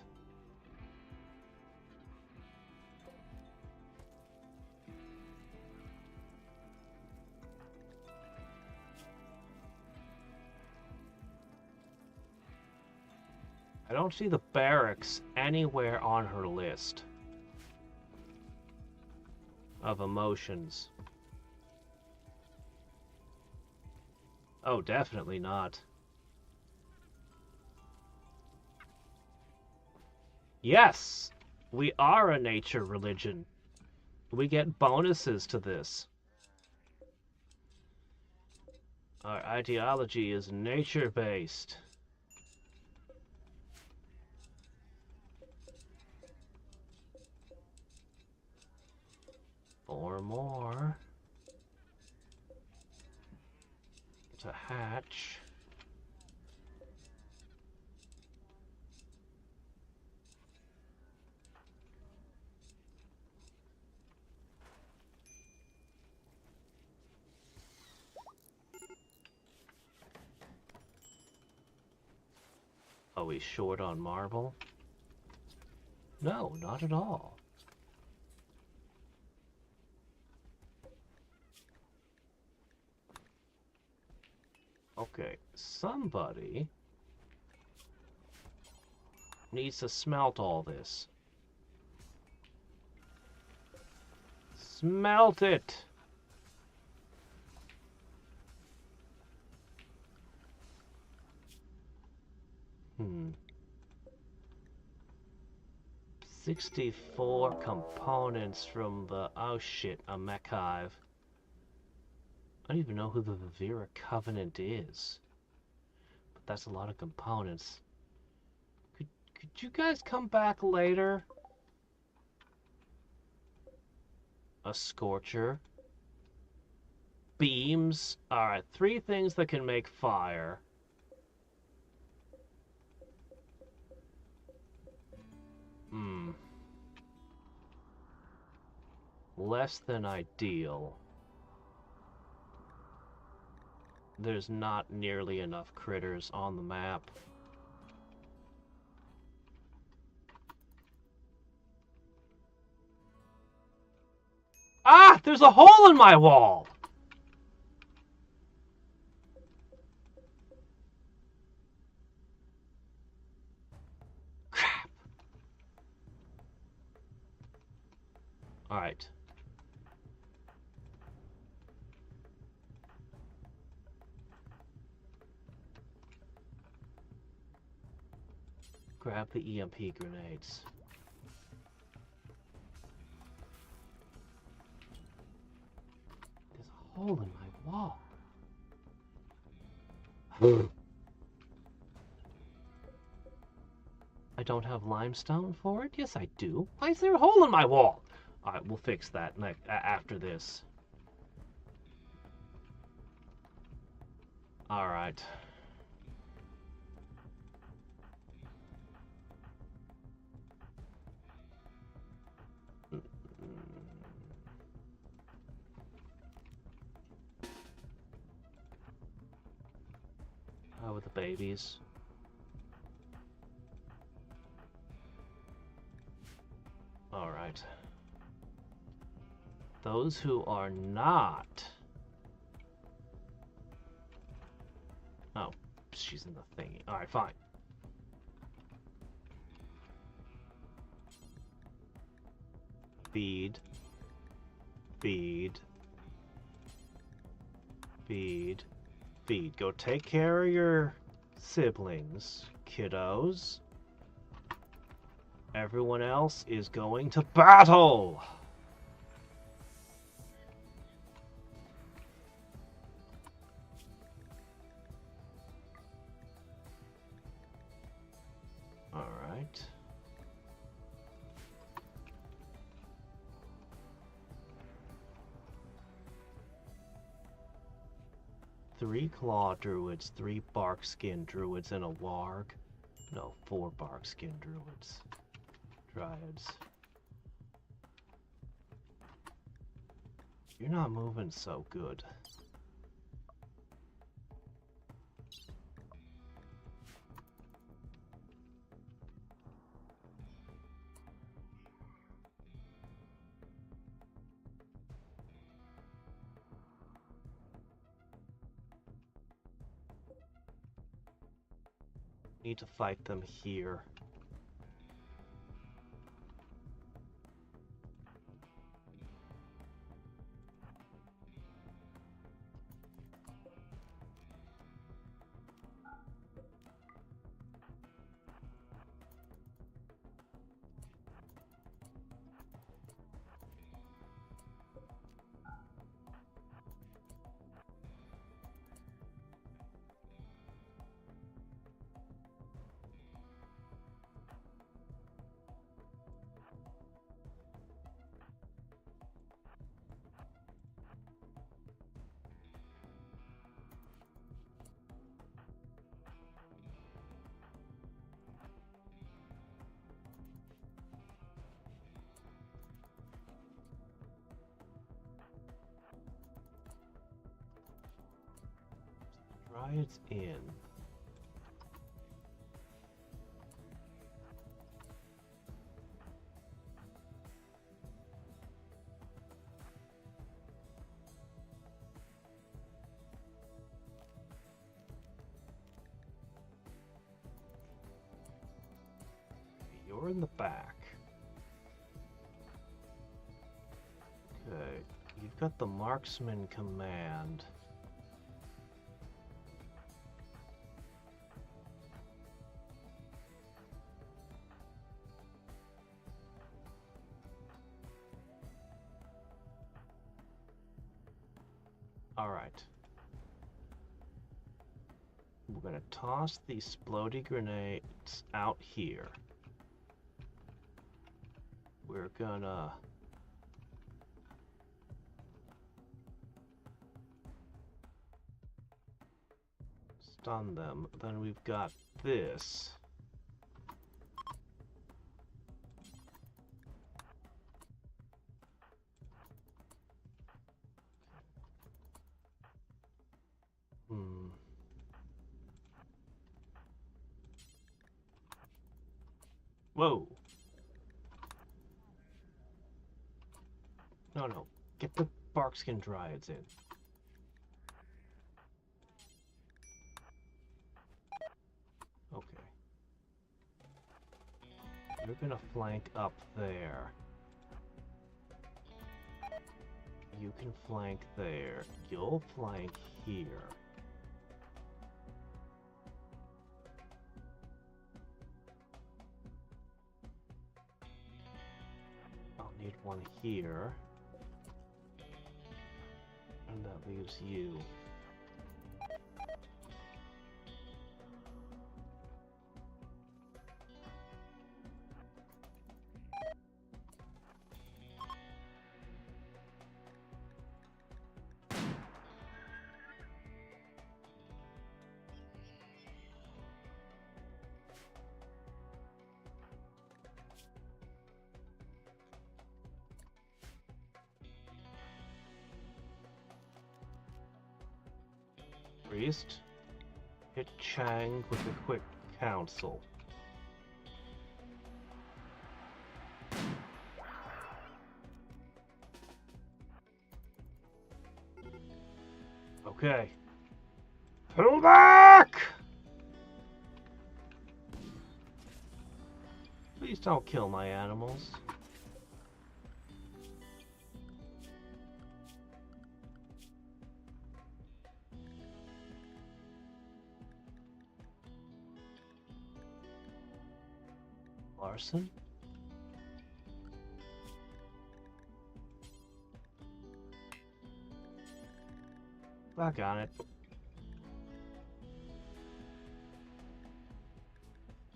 I don't see the barracks anywhere on her list of emotions. Oh, definitely not. Yes! We are a nature religion. We get bonuses to this. Our ideology is nature-based. Four more to hatch. Are we short on marble? No, not at all. Okay, somebody needs to smelt all this. Smelt it! Hmm. 64 components from the... Oh shit, a Mech hive. I don't even know who the Vivera Covenant is. But that's a lot of components. Could you guys come back later? A Scorcher. Beams. Alright, 3 things that can make fire. Less than ideal. There's not nearly enough critters on the map. Ah! There's a hole in my wall! Crap. Alright. Grab the EMP grenades. There's a hole in my wall. I don't have limestone for it? Yes, I do. Why is there a hole in my wall? Alright, we'll fix that after this. Alright. babies. Alright. Those who are not... Oh, she's in the thingy. Alright, fine. Feed. Feed. Feed. Feed. Go take care of your siblings, kiddos. Everyone else is going to battle! Alright. Three claw druids, 3 bark skin druids, and a warg. No, 4 bark skin druids. Dryads. You're not moving so good. Need to fight them here. Dryads in. You're in the back. Okay, you've got the marksman command. Alright. We're gonna toss these splody grenades out here. We're gonna stun them. Then we've got this. Whoa. No. Get the barkskin dryads in. Okay. You're gonna flank up there. You can flank there. You'll flank here. I'll need one here. And that leaves you. Priest. Hit Chang with a quick counsel. Okay. Pull back! Please don't kill my animals. Larson? Back on it.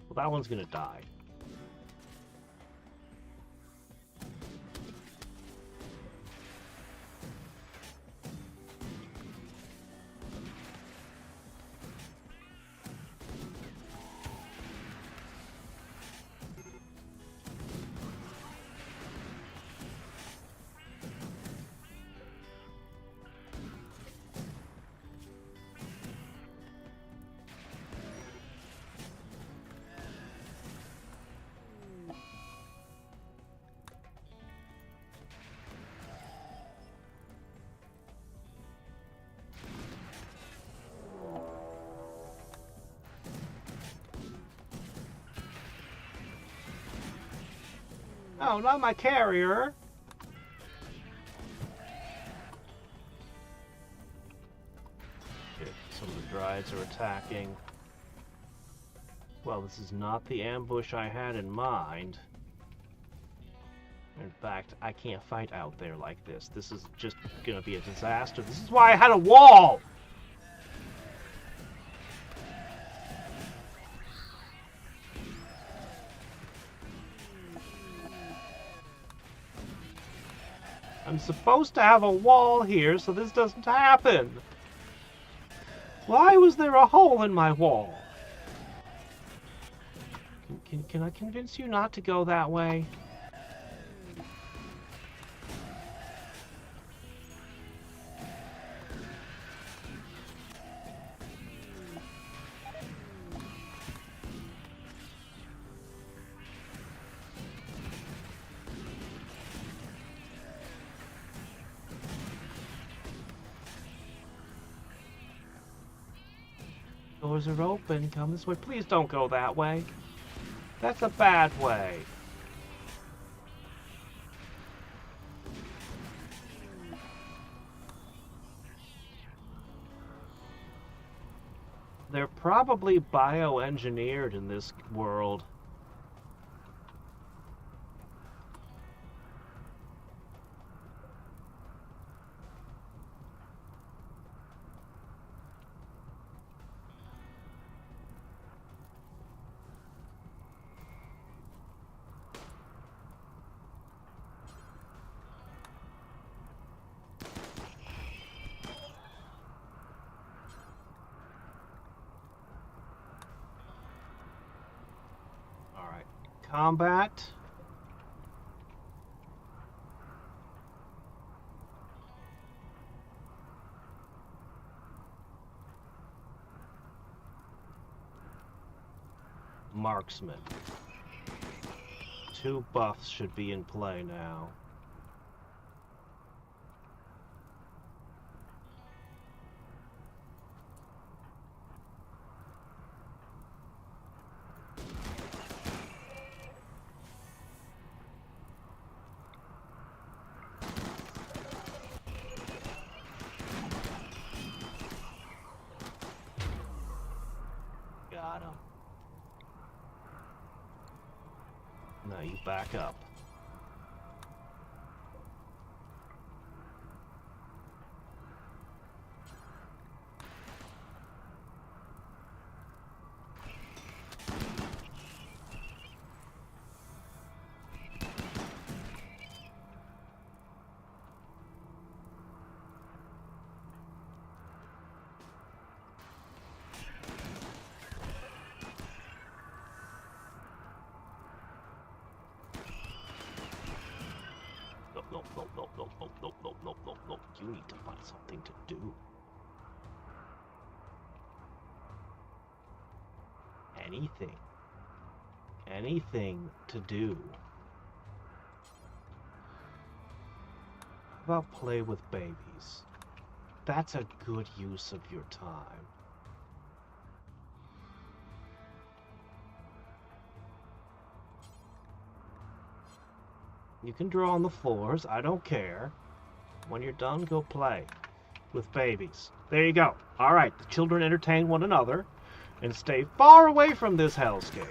Well, that one's gonna die. Oh, not my carrier! Okay, some of the Dryads are attacking. Well, this is not the ambush I had in mind. In fact, I can't fight out there like this. This is just gonna be a disaster. This is why I had a wall! I'm supposed to have a wall here so this doesn't happen. Why was there a hole in my wall? Can I convince you not to go that way? Doors are open. Come this way. Please don't go that way. That's a bad way. They're probably bioengineered in this world. Combat. Marksman. 2 buffs should be in play now. Got him. Now you back up. Nope. You need to find something to do. anything. Anything to do. How about play with babies? That's a good use of your time. You can draw on the floors, I don't care. When you're done, go play with babies. There you go. Alright, the children entertain one another and stay far away from this hellscape.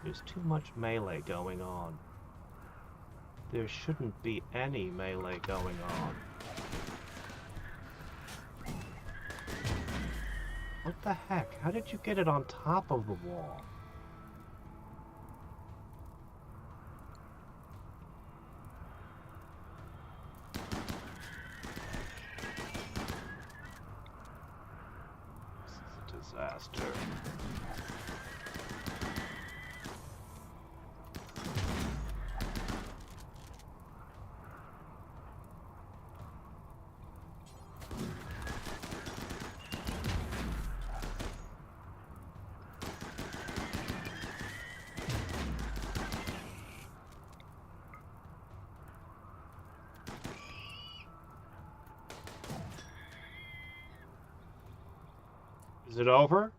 There's too much melee going on. There shouldn't be any melee going on. What the heck? How did you get it on top of the wall? This is a disaster. Is it over?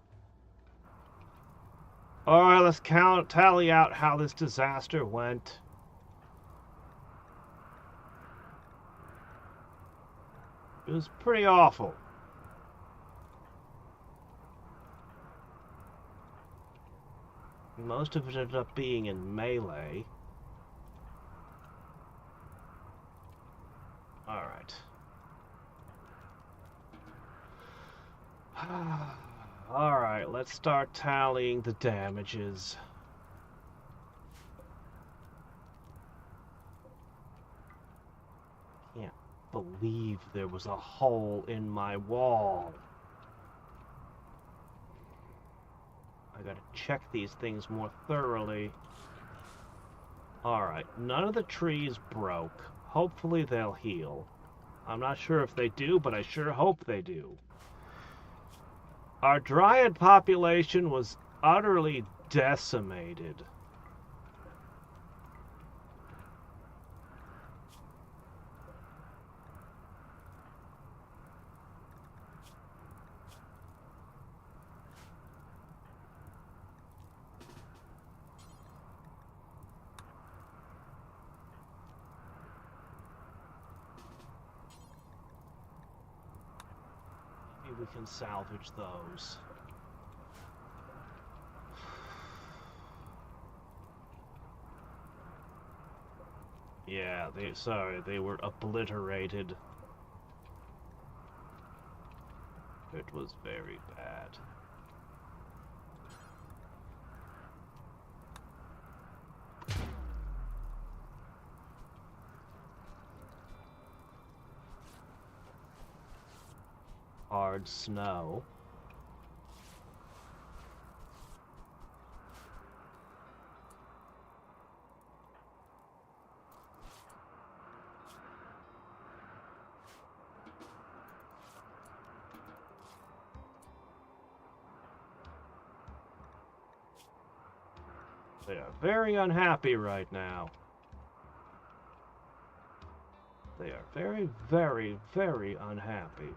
Alright, let's tally out how this disaster went. It was pretty awful. Most of it ended up being in melee. Alright. Alright, let's start tallying the damages. Can't believe there was a hole in my wall. I gotta check these things more thoroughly. Alright, none of the trees broke. Hopefully they'll heal. I'm not sure if they do, but I sure hope they do. Our dryad population was utterly decimated. We can salvage those. Yeah, they were obliterated. It was very bad. Hard snow. They are very unhappy right now. They are very, very, very unhappy.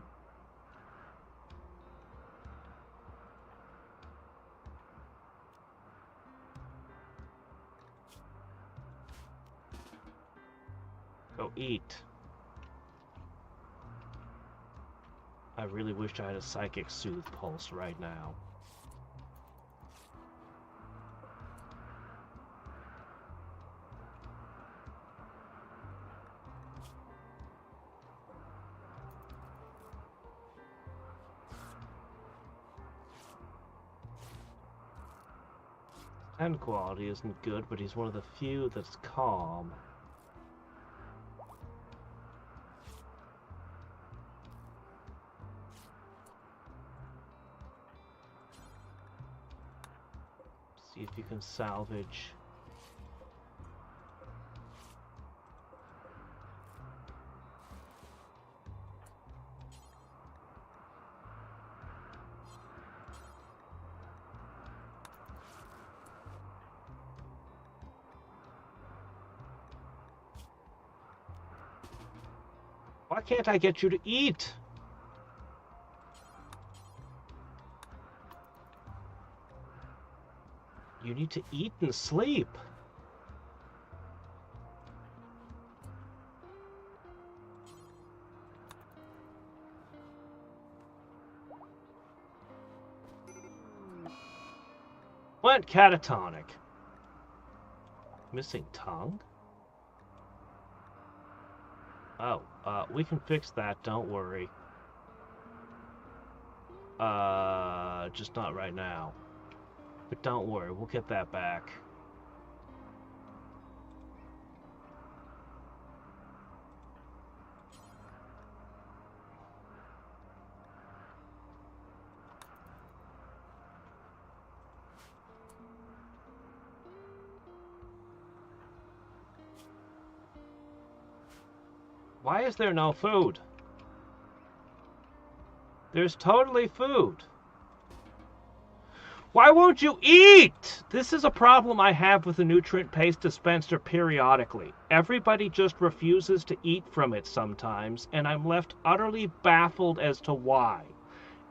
Go eat. I really wish I had a psychic soothe pulse right now. Pen quality isn't good, but he's one of the few that's calm. See if you can salvage Why can't I get you to eat? You need to eat and sleep. Went catatonic. Missing tongue? Oh, we can fix that, don't worry. Just not right now. But don't worry, we'll get that back. Why is there no food? There's totally food. Why won't you eat? This is a problem I have with the nutrient paste dispenser periodically. Everybody just refuses to eat from it sometimes, and I'm left utterly baffled as to why.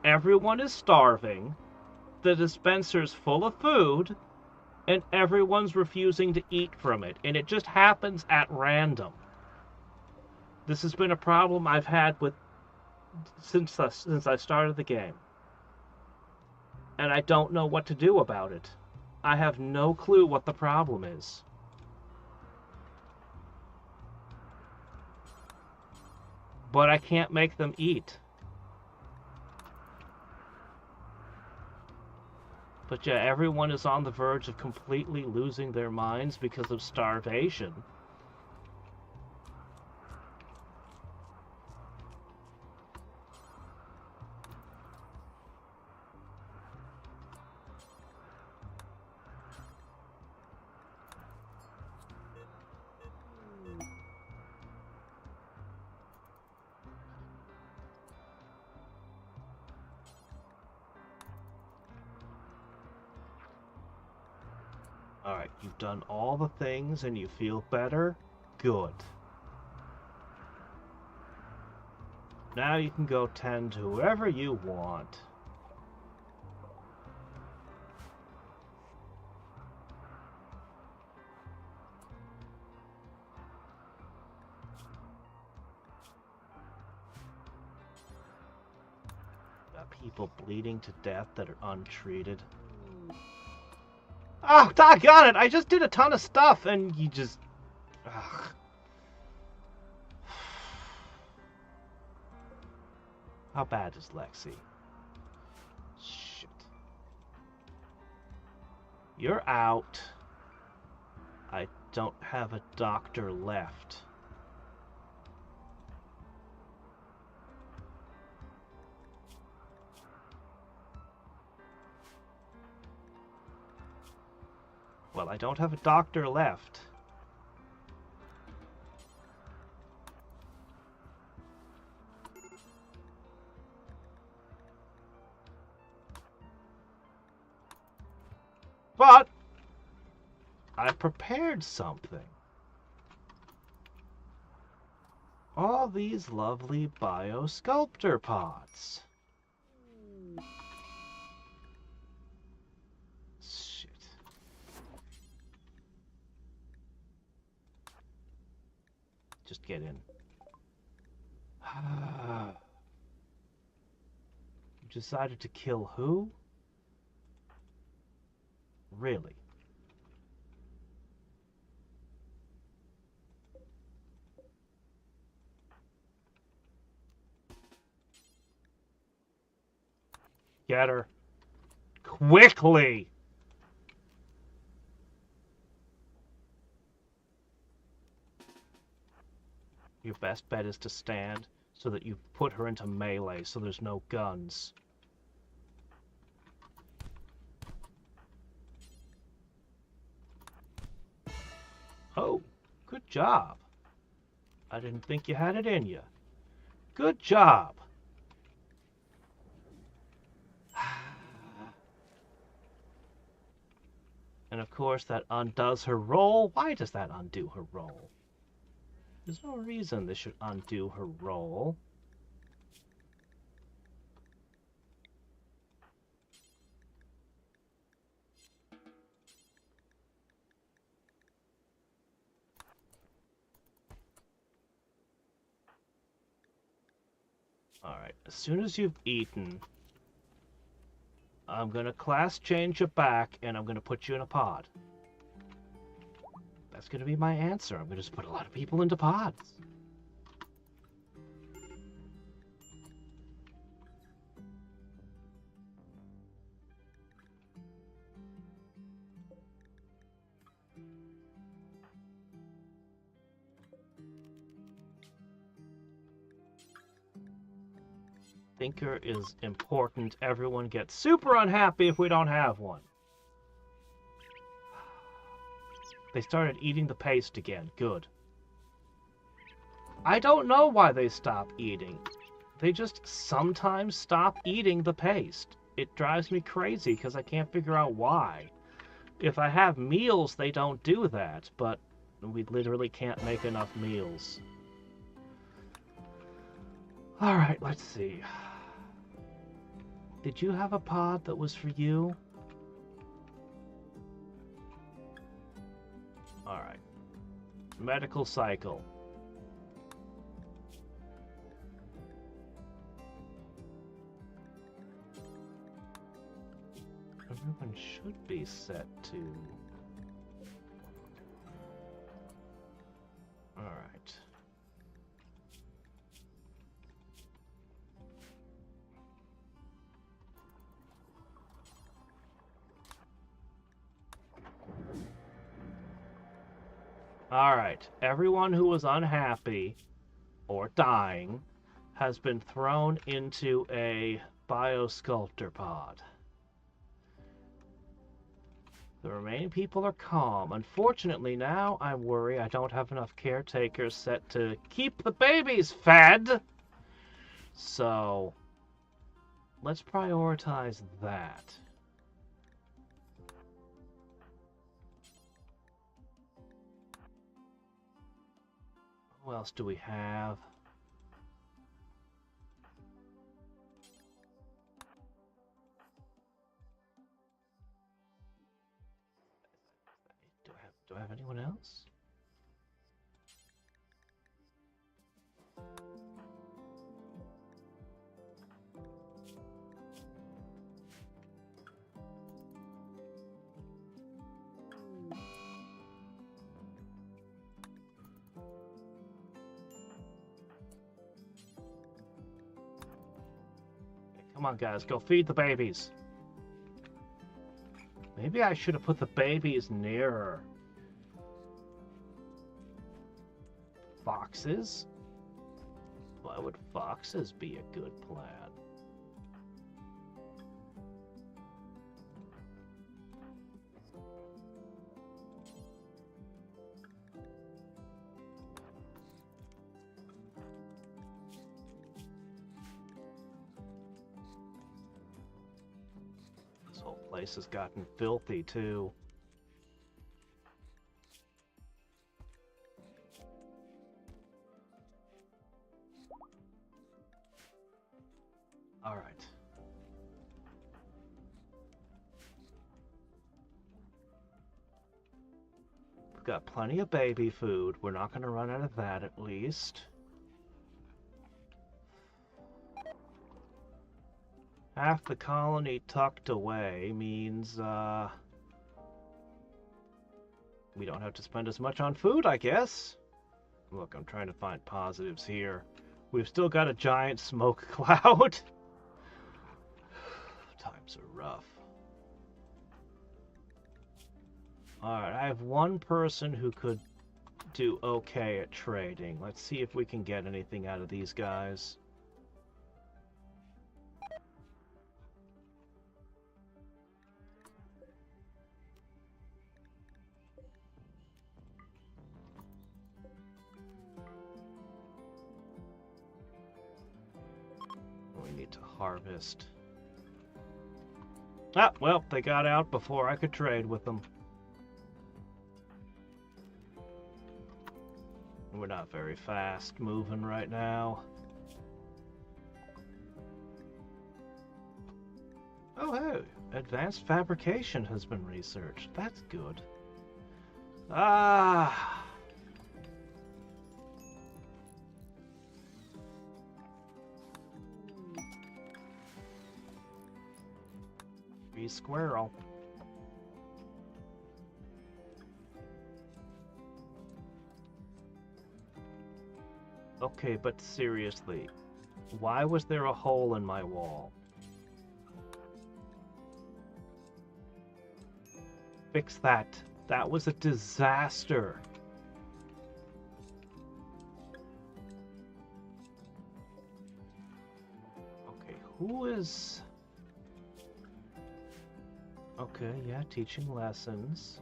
Everyone is starving, the dispenser's full of food, and everyone's refusing to eat from it, and it just happens at random. This has been a problem I've had with since I started the game. And I don't know what to do about it. I have no clue what the problem is. But I can't make them eat. But yeah, everyone is on the verge of completely losing their minds because of starvation. Alright, you've done all the things and you feel better? Good. Now you can go tend to whoever you want. Got people bleeding to death that are untreated. Oh, doggone it! I just did a ton of stuff, and you just... Ugh. How bad is Lexi? Shit. You're out. I don't have a doctor left. Well, I don't have a doctor left. But I prepared something. All these lovely biosculptor pots. Shit. Just get in. You decided to kill who? Really? Get her. Quickly! Your best bet is to stand so that you put her into melee so there's no guns. Oh, good job. I didn't think you had it in you. Good job. And of course that undoes her roll. Why does that undo her roll? There's no reason this should undo her roll. Alright, as soon as you've eaten, I'm gonna class change you back and I'm gonna put you in a pod. That's gonna be my answer. I'm gonna just put a lot of people into pods. Thinker is important. Everyone gets super unhappy if we don't have one. They started eating the paste again. Good. I don't know why they stop eating. They just sometimes stop eating the paste. It drives me crazy because I can't figure out why. If I have meals, they don't do that, but we literally can't make enough meals. Alright, let's see. Did you have a pod that was for you? Alright. Medical cycle. Everyone should be set to... Alright. Alright, everyone who was unhappy or dying has been thrown into a biosculptor pod. The remaining people are calm. Unfortunately, now I'm worried I don't have enough caretakers set to keep the babies fed. So, let's prioritize that. Who else do we have? Do I have anyone else? Come on, guys, go feed the babies. Maybe I should have put the babies nearer. Foxes? Why would foxes be a good plan? This whole place has gotten filthy, too. All right. We've got plenty of baby food. We're not going to run out of that, at least. Half the colony tucked away means, we don't have to spend as much on food, I guess. Look, I'm trying to find positives here. We've still got a giant smoke cloud. Times are rough. Alright, I have one person who could do okay at trading. Let's see if we can get anything out of these guys. We need to harvest. Ah, well, they got out before I could trade with them. We're not very fast moving right now. Oh, hey, advanced fabrication has been researched. That's good. Ah! Free squirrel. Okay, but seriously, why was there a hole in my wall? Fix that. That was a disaster. Okay, who is... Okay, yeah, teaching lessons.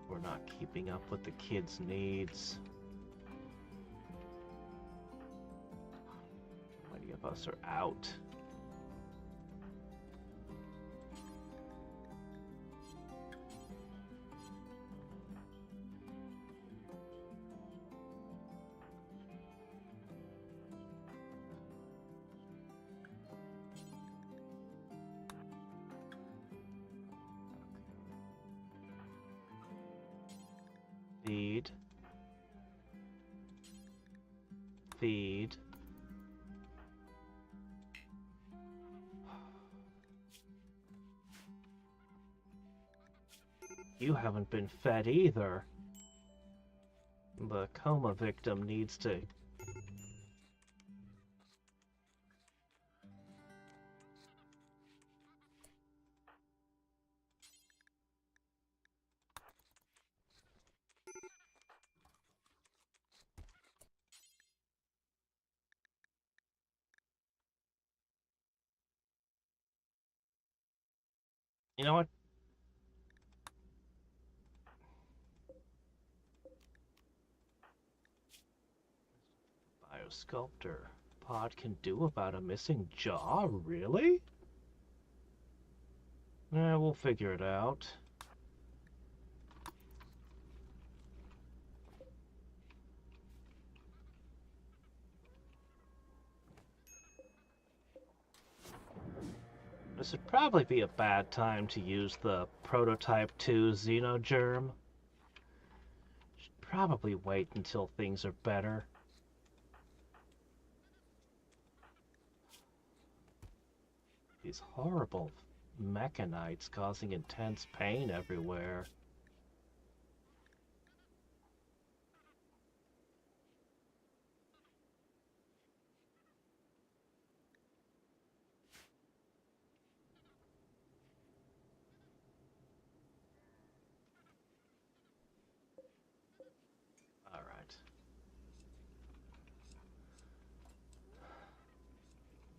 We're not keeping up with the kids' needs. Many of us are out. Feed. Feed. You haven't been fed either. The coma victim needs to... You know what? Biosculptor. Pod can do about a missing jaw? Really? We'll figure it out. This would probably be a bad time to use the Prototype 2 Xenogerm. Should probably wait until things are better. These horrible mechanites causing intense pain everywhere. Alright.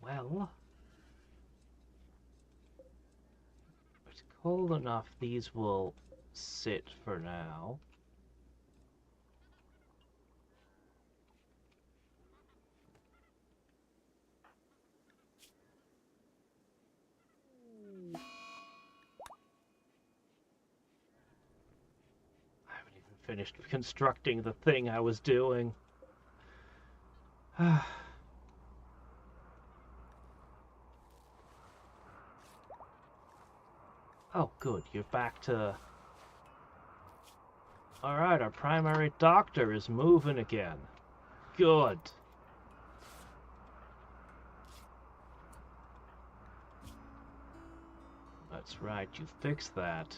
Well... it's cold enough these will sit for now. I haven't even finished constructing the thing I was doing. Oh, good. You're back to... Alright, our primary doctor is moving again. Good. That's right, you fixed that.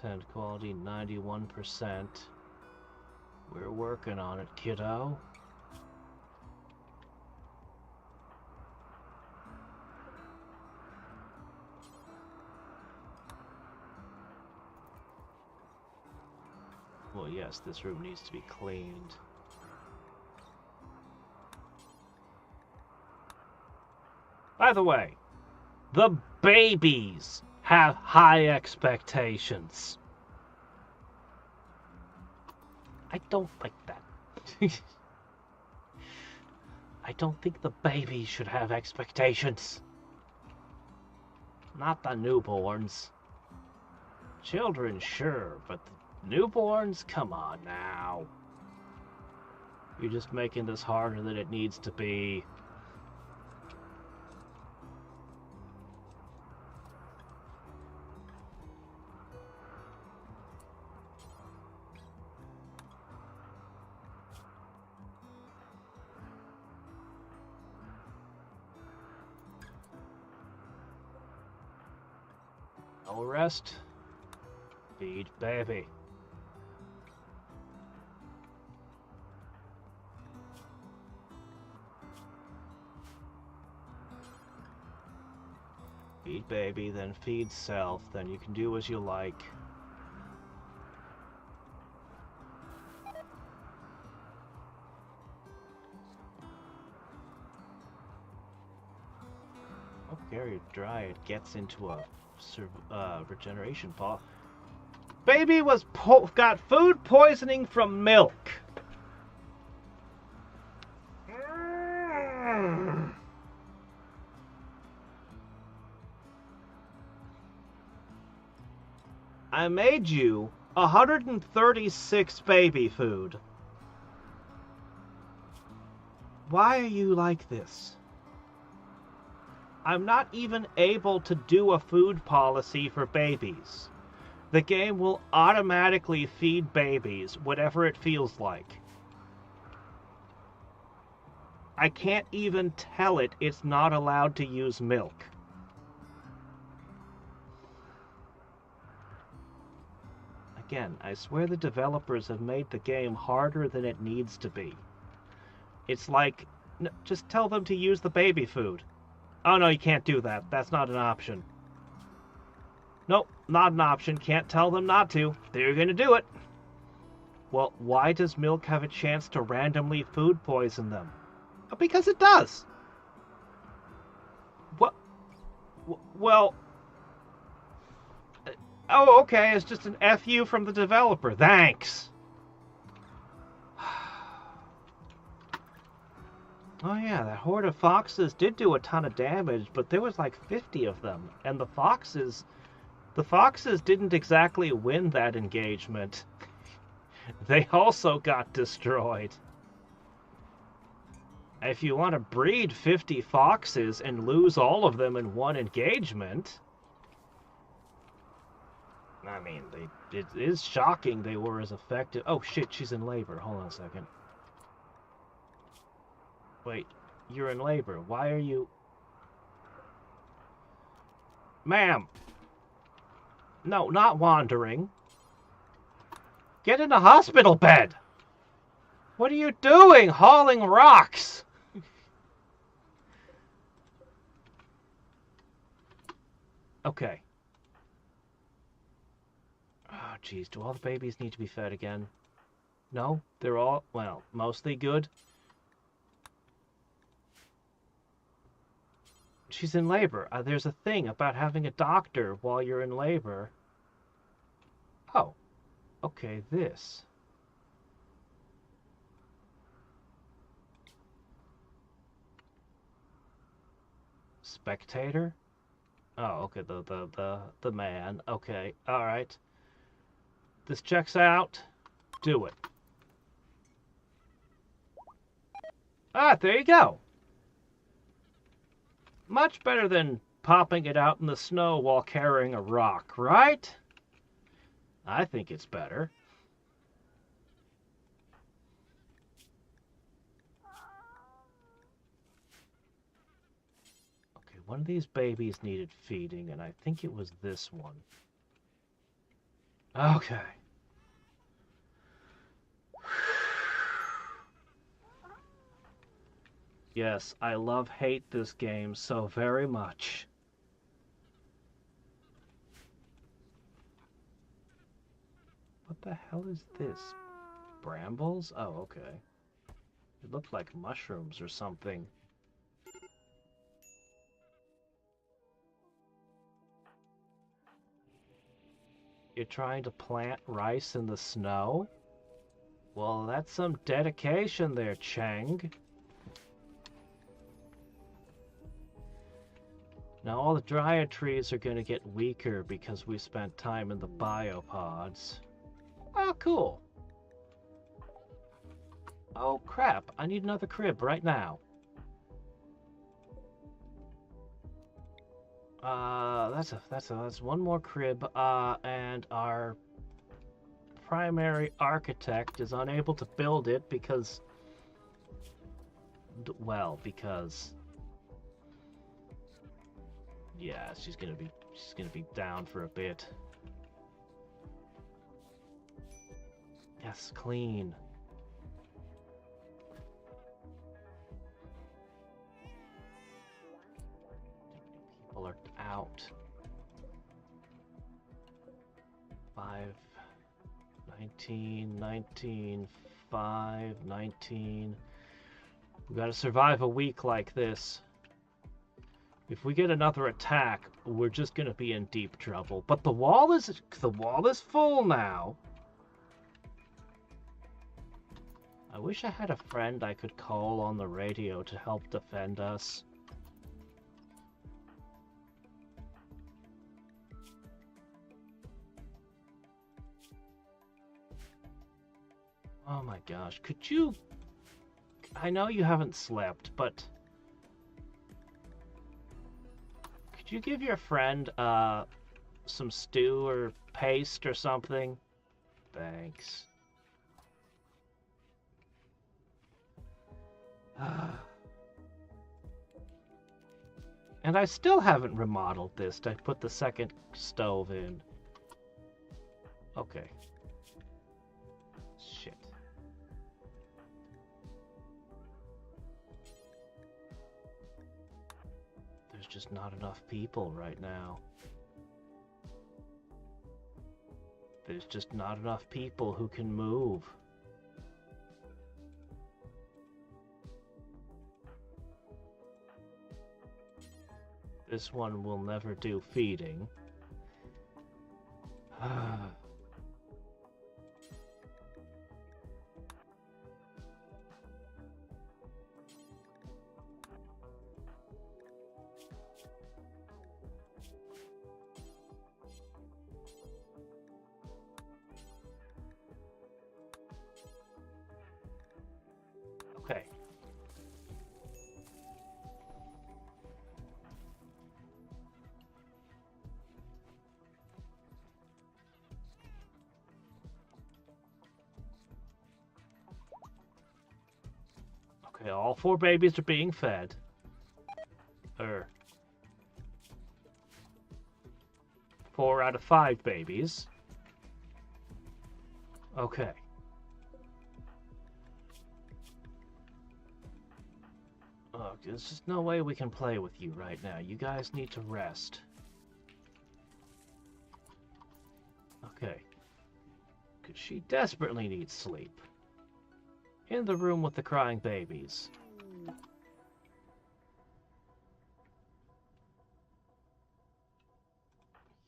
Tend quality 91%. We're working on it, kiddo. Well, yes, this room needs to be cleaned. By the way, the babies have high expectations. I don't like that. I don't think the babies should have expectations. Not the newborns. Children, sure, but Newborns? Come on now. You're just making this harder than it needs to be. No rest. Feed baby. Feed baby, then feed self, then you can do as you like. Oh, Gary Dryad gets into a regeneration pod. Baby was got food poisoning from milk. I made you 136 baby food. Why are you like this? I'm not even able to do a food policy for babies. The game will automatically feed babies whatever it feels like. I can't even tell it it's not allowed to use milk. Again, I swear the developers have made the game harder than it needs to be. It's like, just tell them to use the baby food. Oh no, you can't do that. That's not an option. Nope, not an option. Can't tell them not to. They're gonna do it. Well, why does milk have a chance to randomly food poison them? Because it does. What? Well... Oh, okay, it's just an FU from the developer. Thanks. Oh yeah, that horde of foxes did do a ton of damage, but there was like 50 of them. And the foxes didn't exactly win that engagement. They also got destroyed. If you want to breed 50 foxes and lose all of them in one engagement... I mean, it is shocking they were as effective. Oh shit, she's in labor. Hold on a second. Wait, you're in labor. Why are you... Ma'am! No, not wandering. Get in a hospital bed! What are you doing, hauling rocks? Okay. Oh, jeez, do all the babies need to be fed again? No? They're all, well, mostly good? She's in labor. There's a thing about having a doctor while you're in labor. Oh. Okay, this. Spectator? Oh, okay, the man. Okay, alright. This checks out. Do it. Ah, there you go. Much better than popping it out in the snow while carrying a rock, right? I think it's better. Okay, one of these babies needed feeding, and I think it was this one. Okay. Yes, I hate this game so very much. What the hell is this? Brambles? Oh, okay. It looked like mushrooms or something. You're trying to plant rice in the snow? Well, that's some dedication there, Chang. Now all the dryad trees are going to get weaker because we spent time in the biopods. cool. Oh, crap. I need another crib right now. That's one more crib, and our primary architect is unable to build it because, well, because, yeah, she's gonna be down for a bit. Yes, clean. People are out. 5, 19, 19, 5, 19. We gotta survive a week like this. If we get another attack, we're just gonna be in deep trouble. But the wall is full now. I wish I had a friend I could call on the radio to help defend us. Oh my gosh, could you... I know you haven't slept, but... Could you give your friend, some stew or paste or something? Thanks. And I still haven't remodeled this to put the second stove in. Okay. Shit. There's just not enough people right now. There's just not enough people who can move. This one will never do feeding. Okay. Okay, all 4 babies are being fed. 4 out of 5 babies. Okay. Look, there's just no way we can play with you right now. You guys need to rest. Okay. Because she desperately needs sleep. In the room with the crying babies.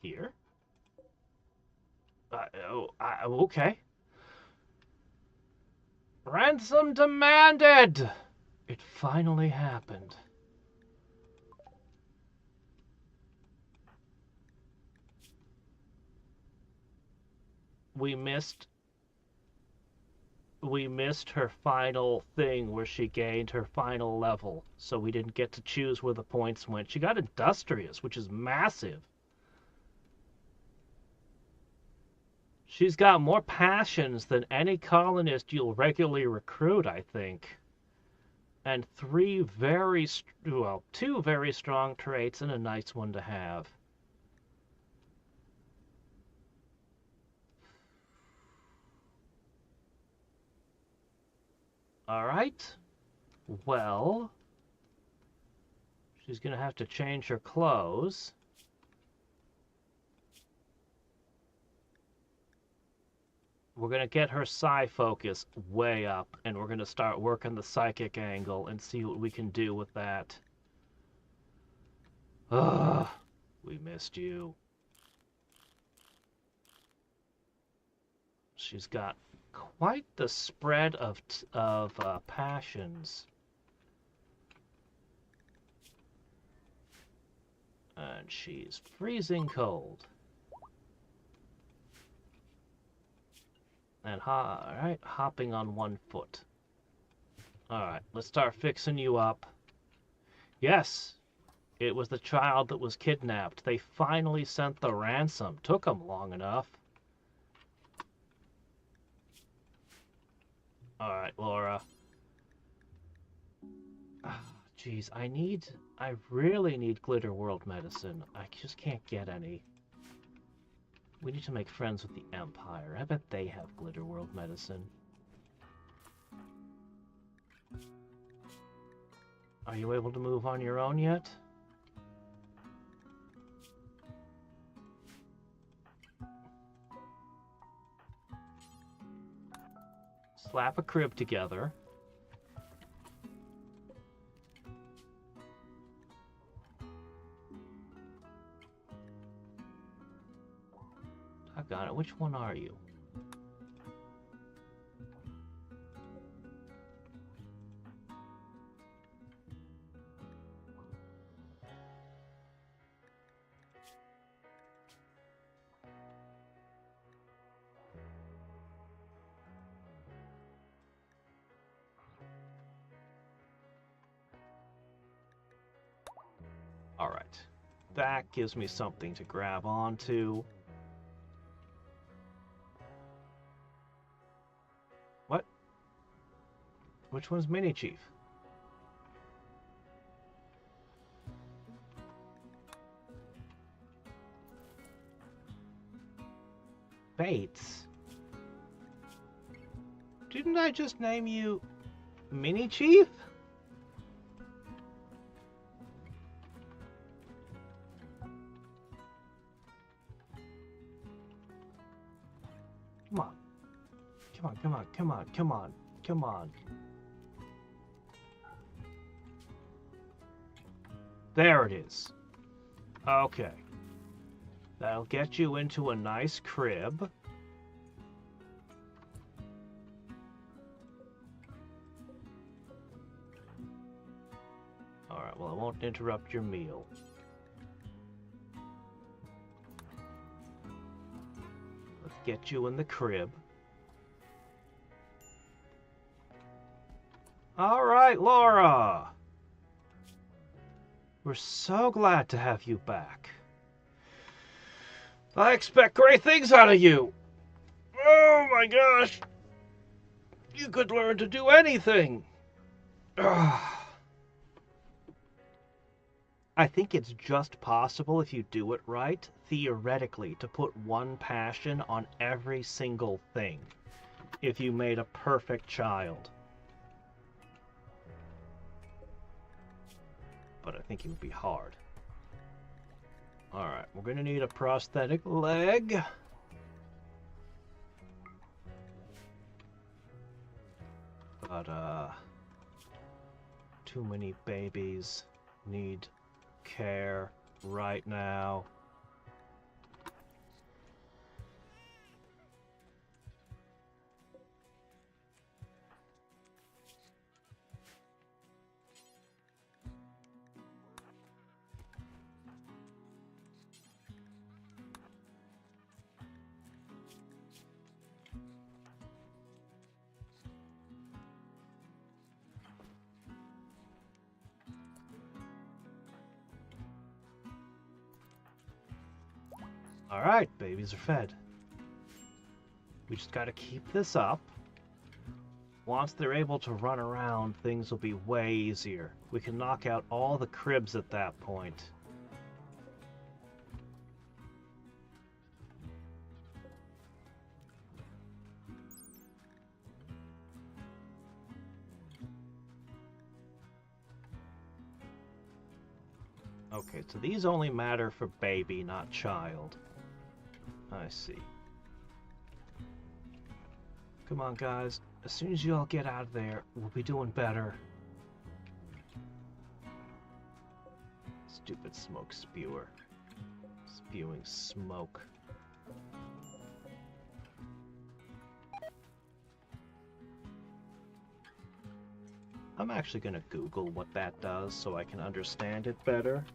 Here? Okay. Ransom demanded! It finally happened. We missed her final thing where she gained her final level, so we didn't get to choose where the points went. She got Industrious, which is massive. She's got more passions than any colonist you'll regularly recruit, I think. And 2 very strong traits and a nice one to have. Alright. Well, she's gonna have to change her clothes. We're going to get her psi focus way up, and we're going to start working the psychic angle and see what we can do with that. Ugh, we missed you. She's got quite the spread of passions. And she's freezing cold. And alright, hopping on 1 foot. Alright, let's start fixing you up. Yes, it was the child that was kidnapped. They finally sent the ransom. Took them long enough. Alright, Laura. Jeez, I really need Glitter World medicine. I just can't get any. We need to make friends with the Empire. I bet they have Glitter World medicine. Are you able to move on your own yet? Slap a crib together. Doggone it, which one are you? Alright. That gives me something to grab onto. What? Which one's Mini Chief? Bates? Didn't I just name you Mini Chief? Come on. Come on, come on, come on, come on, come on. There it is. Okay. That'll get you into a nice crib. Alright, well, I won't interrupt your meal. Let's get you in the crib. Alright, Laura! We're so glad to have you back. I expect great things out of you. Oh my gosh. You could learn to do anything. I think it's just possible if you do it right, theoretically, to put one passion on every single thing. If you made a perfect child. But I think it would be hard. Alright, we're gonna need a prosthetic leg. But, too many babies need care right now. Alright, babies are fed. We just gotta keep this up. Once they're able to run around, things will be way easier. We can knock out all the cribs at that point. Okay, so these only matter for baby, not child. I see. Come on, guys. As soon as you all get out of there, we'll be doing better. Stupid smoke spewer. Spewing smoke. I'm actually gonna Google what that does so I can understand it better.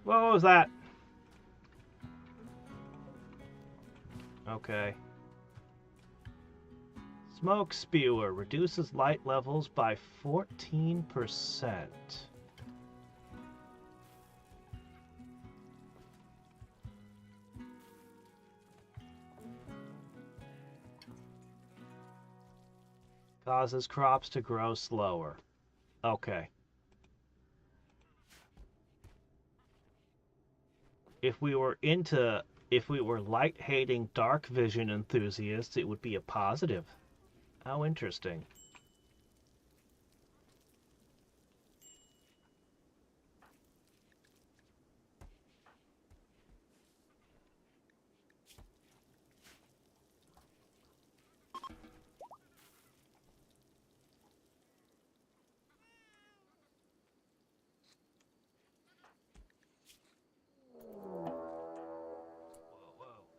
What was that? Okay. Smoke spewer reduces light levels by 14%. Causes crops to grow slower. Okay. If we were light-hating dark vision enthusiasts, it would be a positive. How interesting.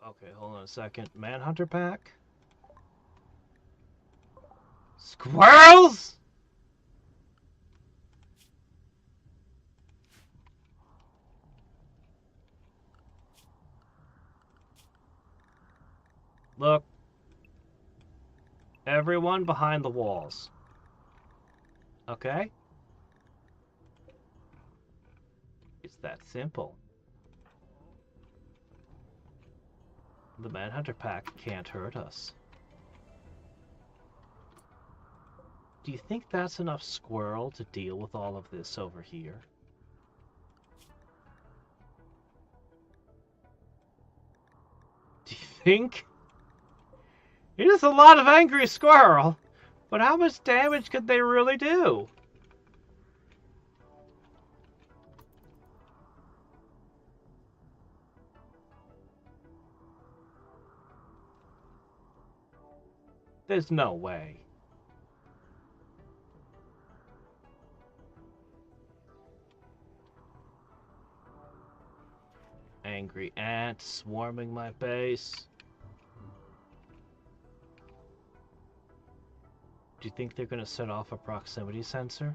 Okay, hold on a second. Manhunter pack? Squirrels! Look. Everyone behind the walls. Okay? It's that simple. The Manhunter pack can't hurt us. Do you think that's enough squirrel to deal with all of this over here? Do you think? It is a lot of angry squirrel, but how much damage could they really do? There's no way. Angry ants swarming my base. Do you think they're going to set off a proximity sensor?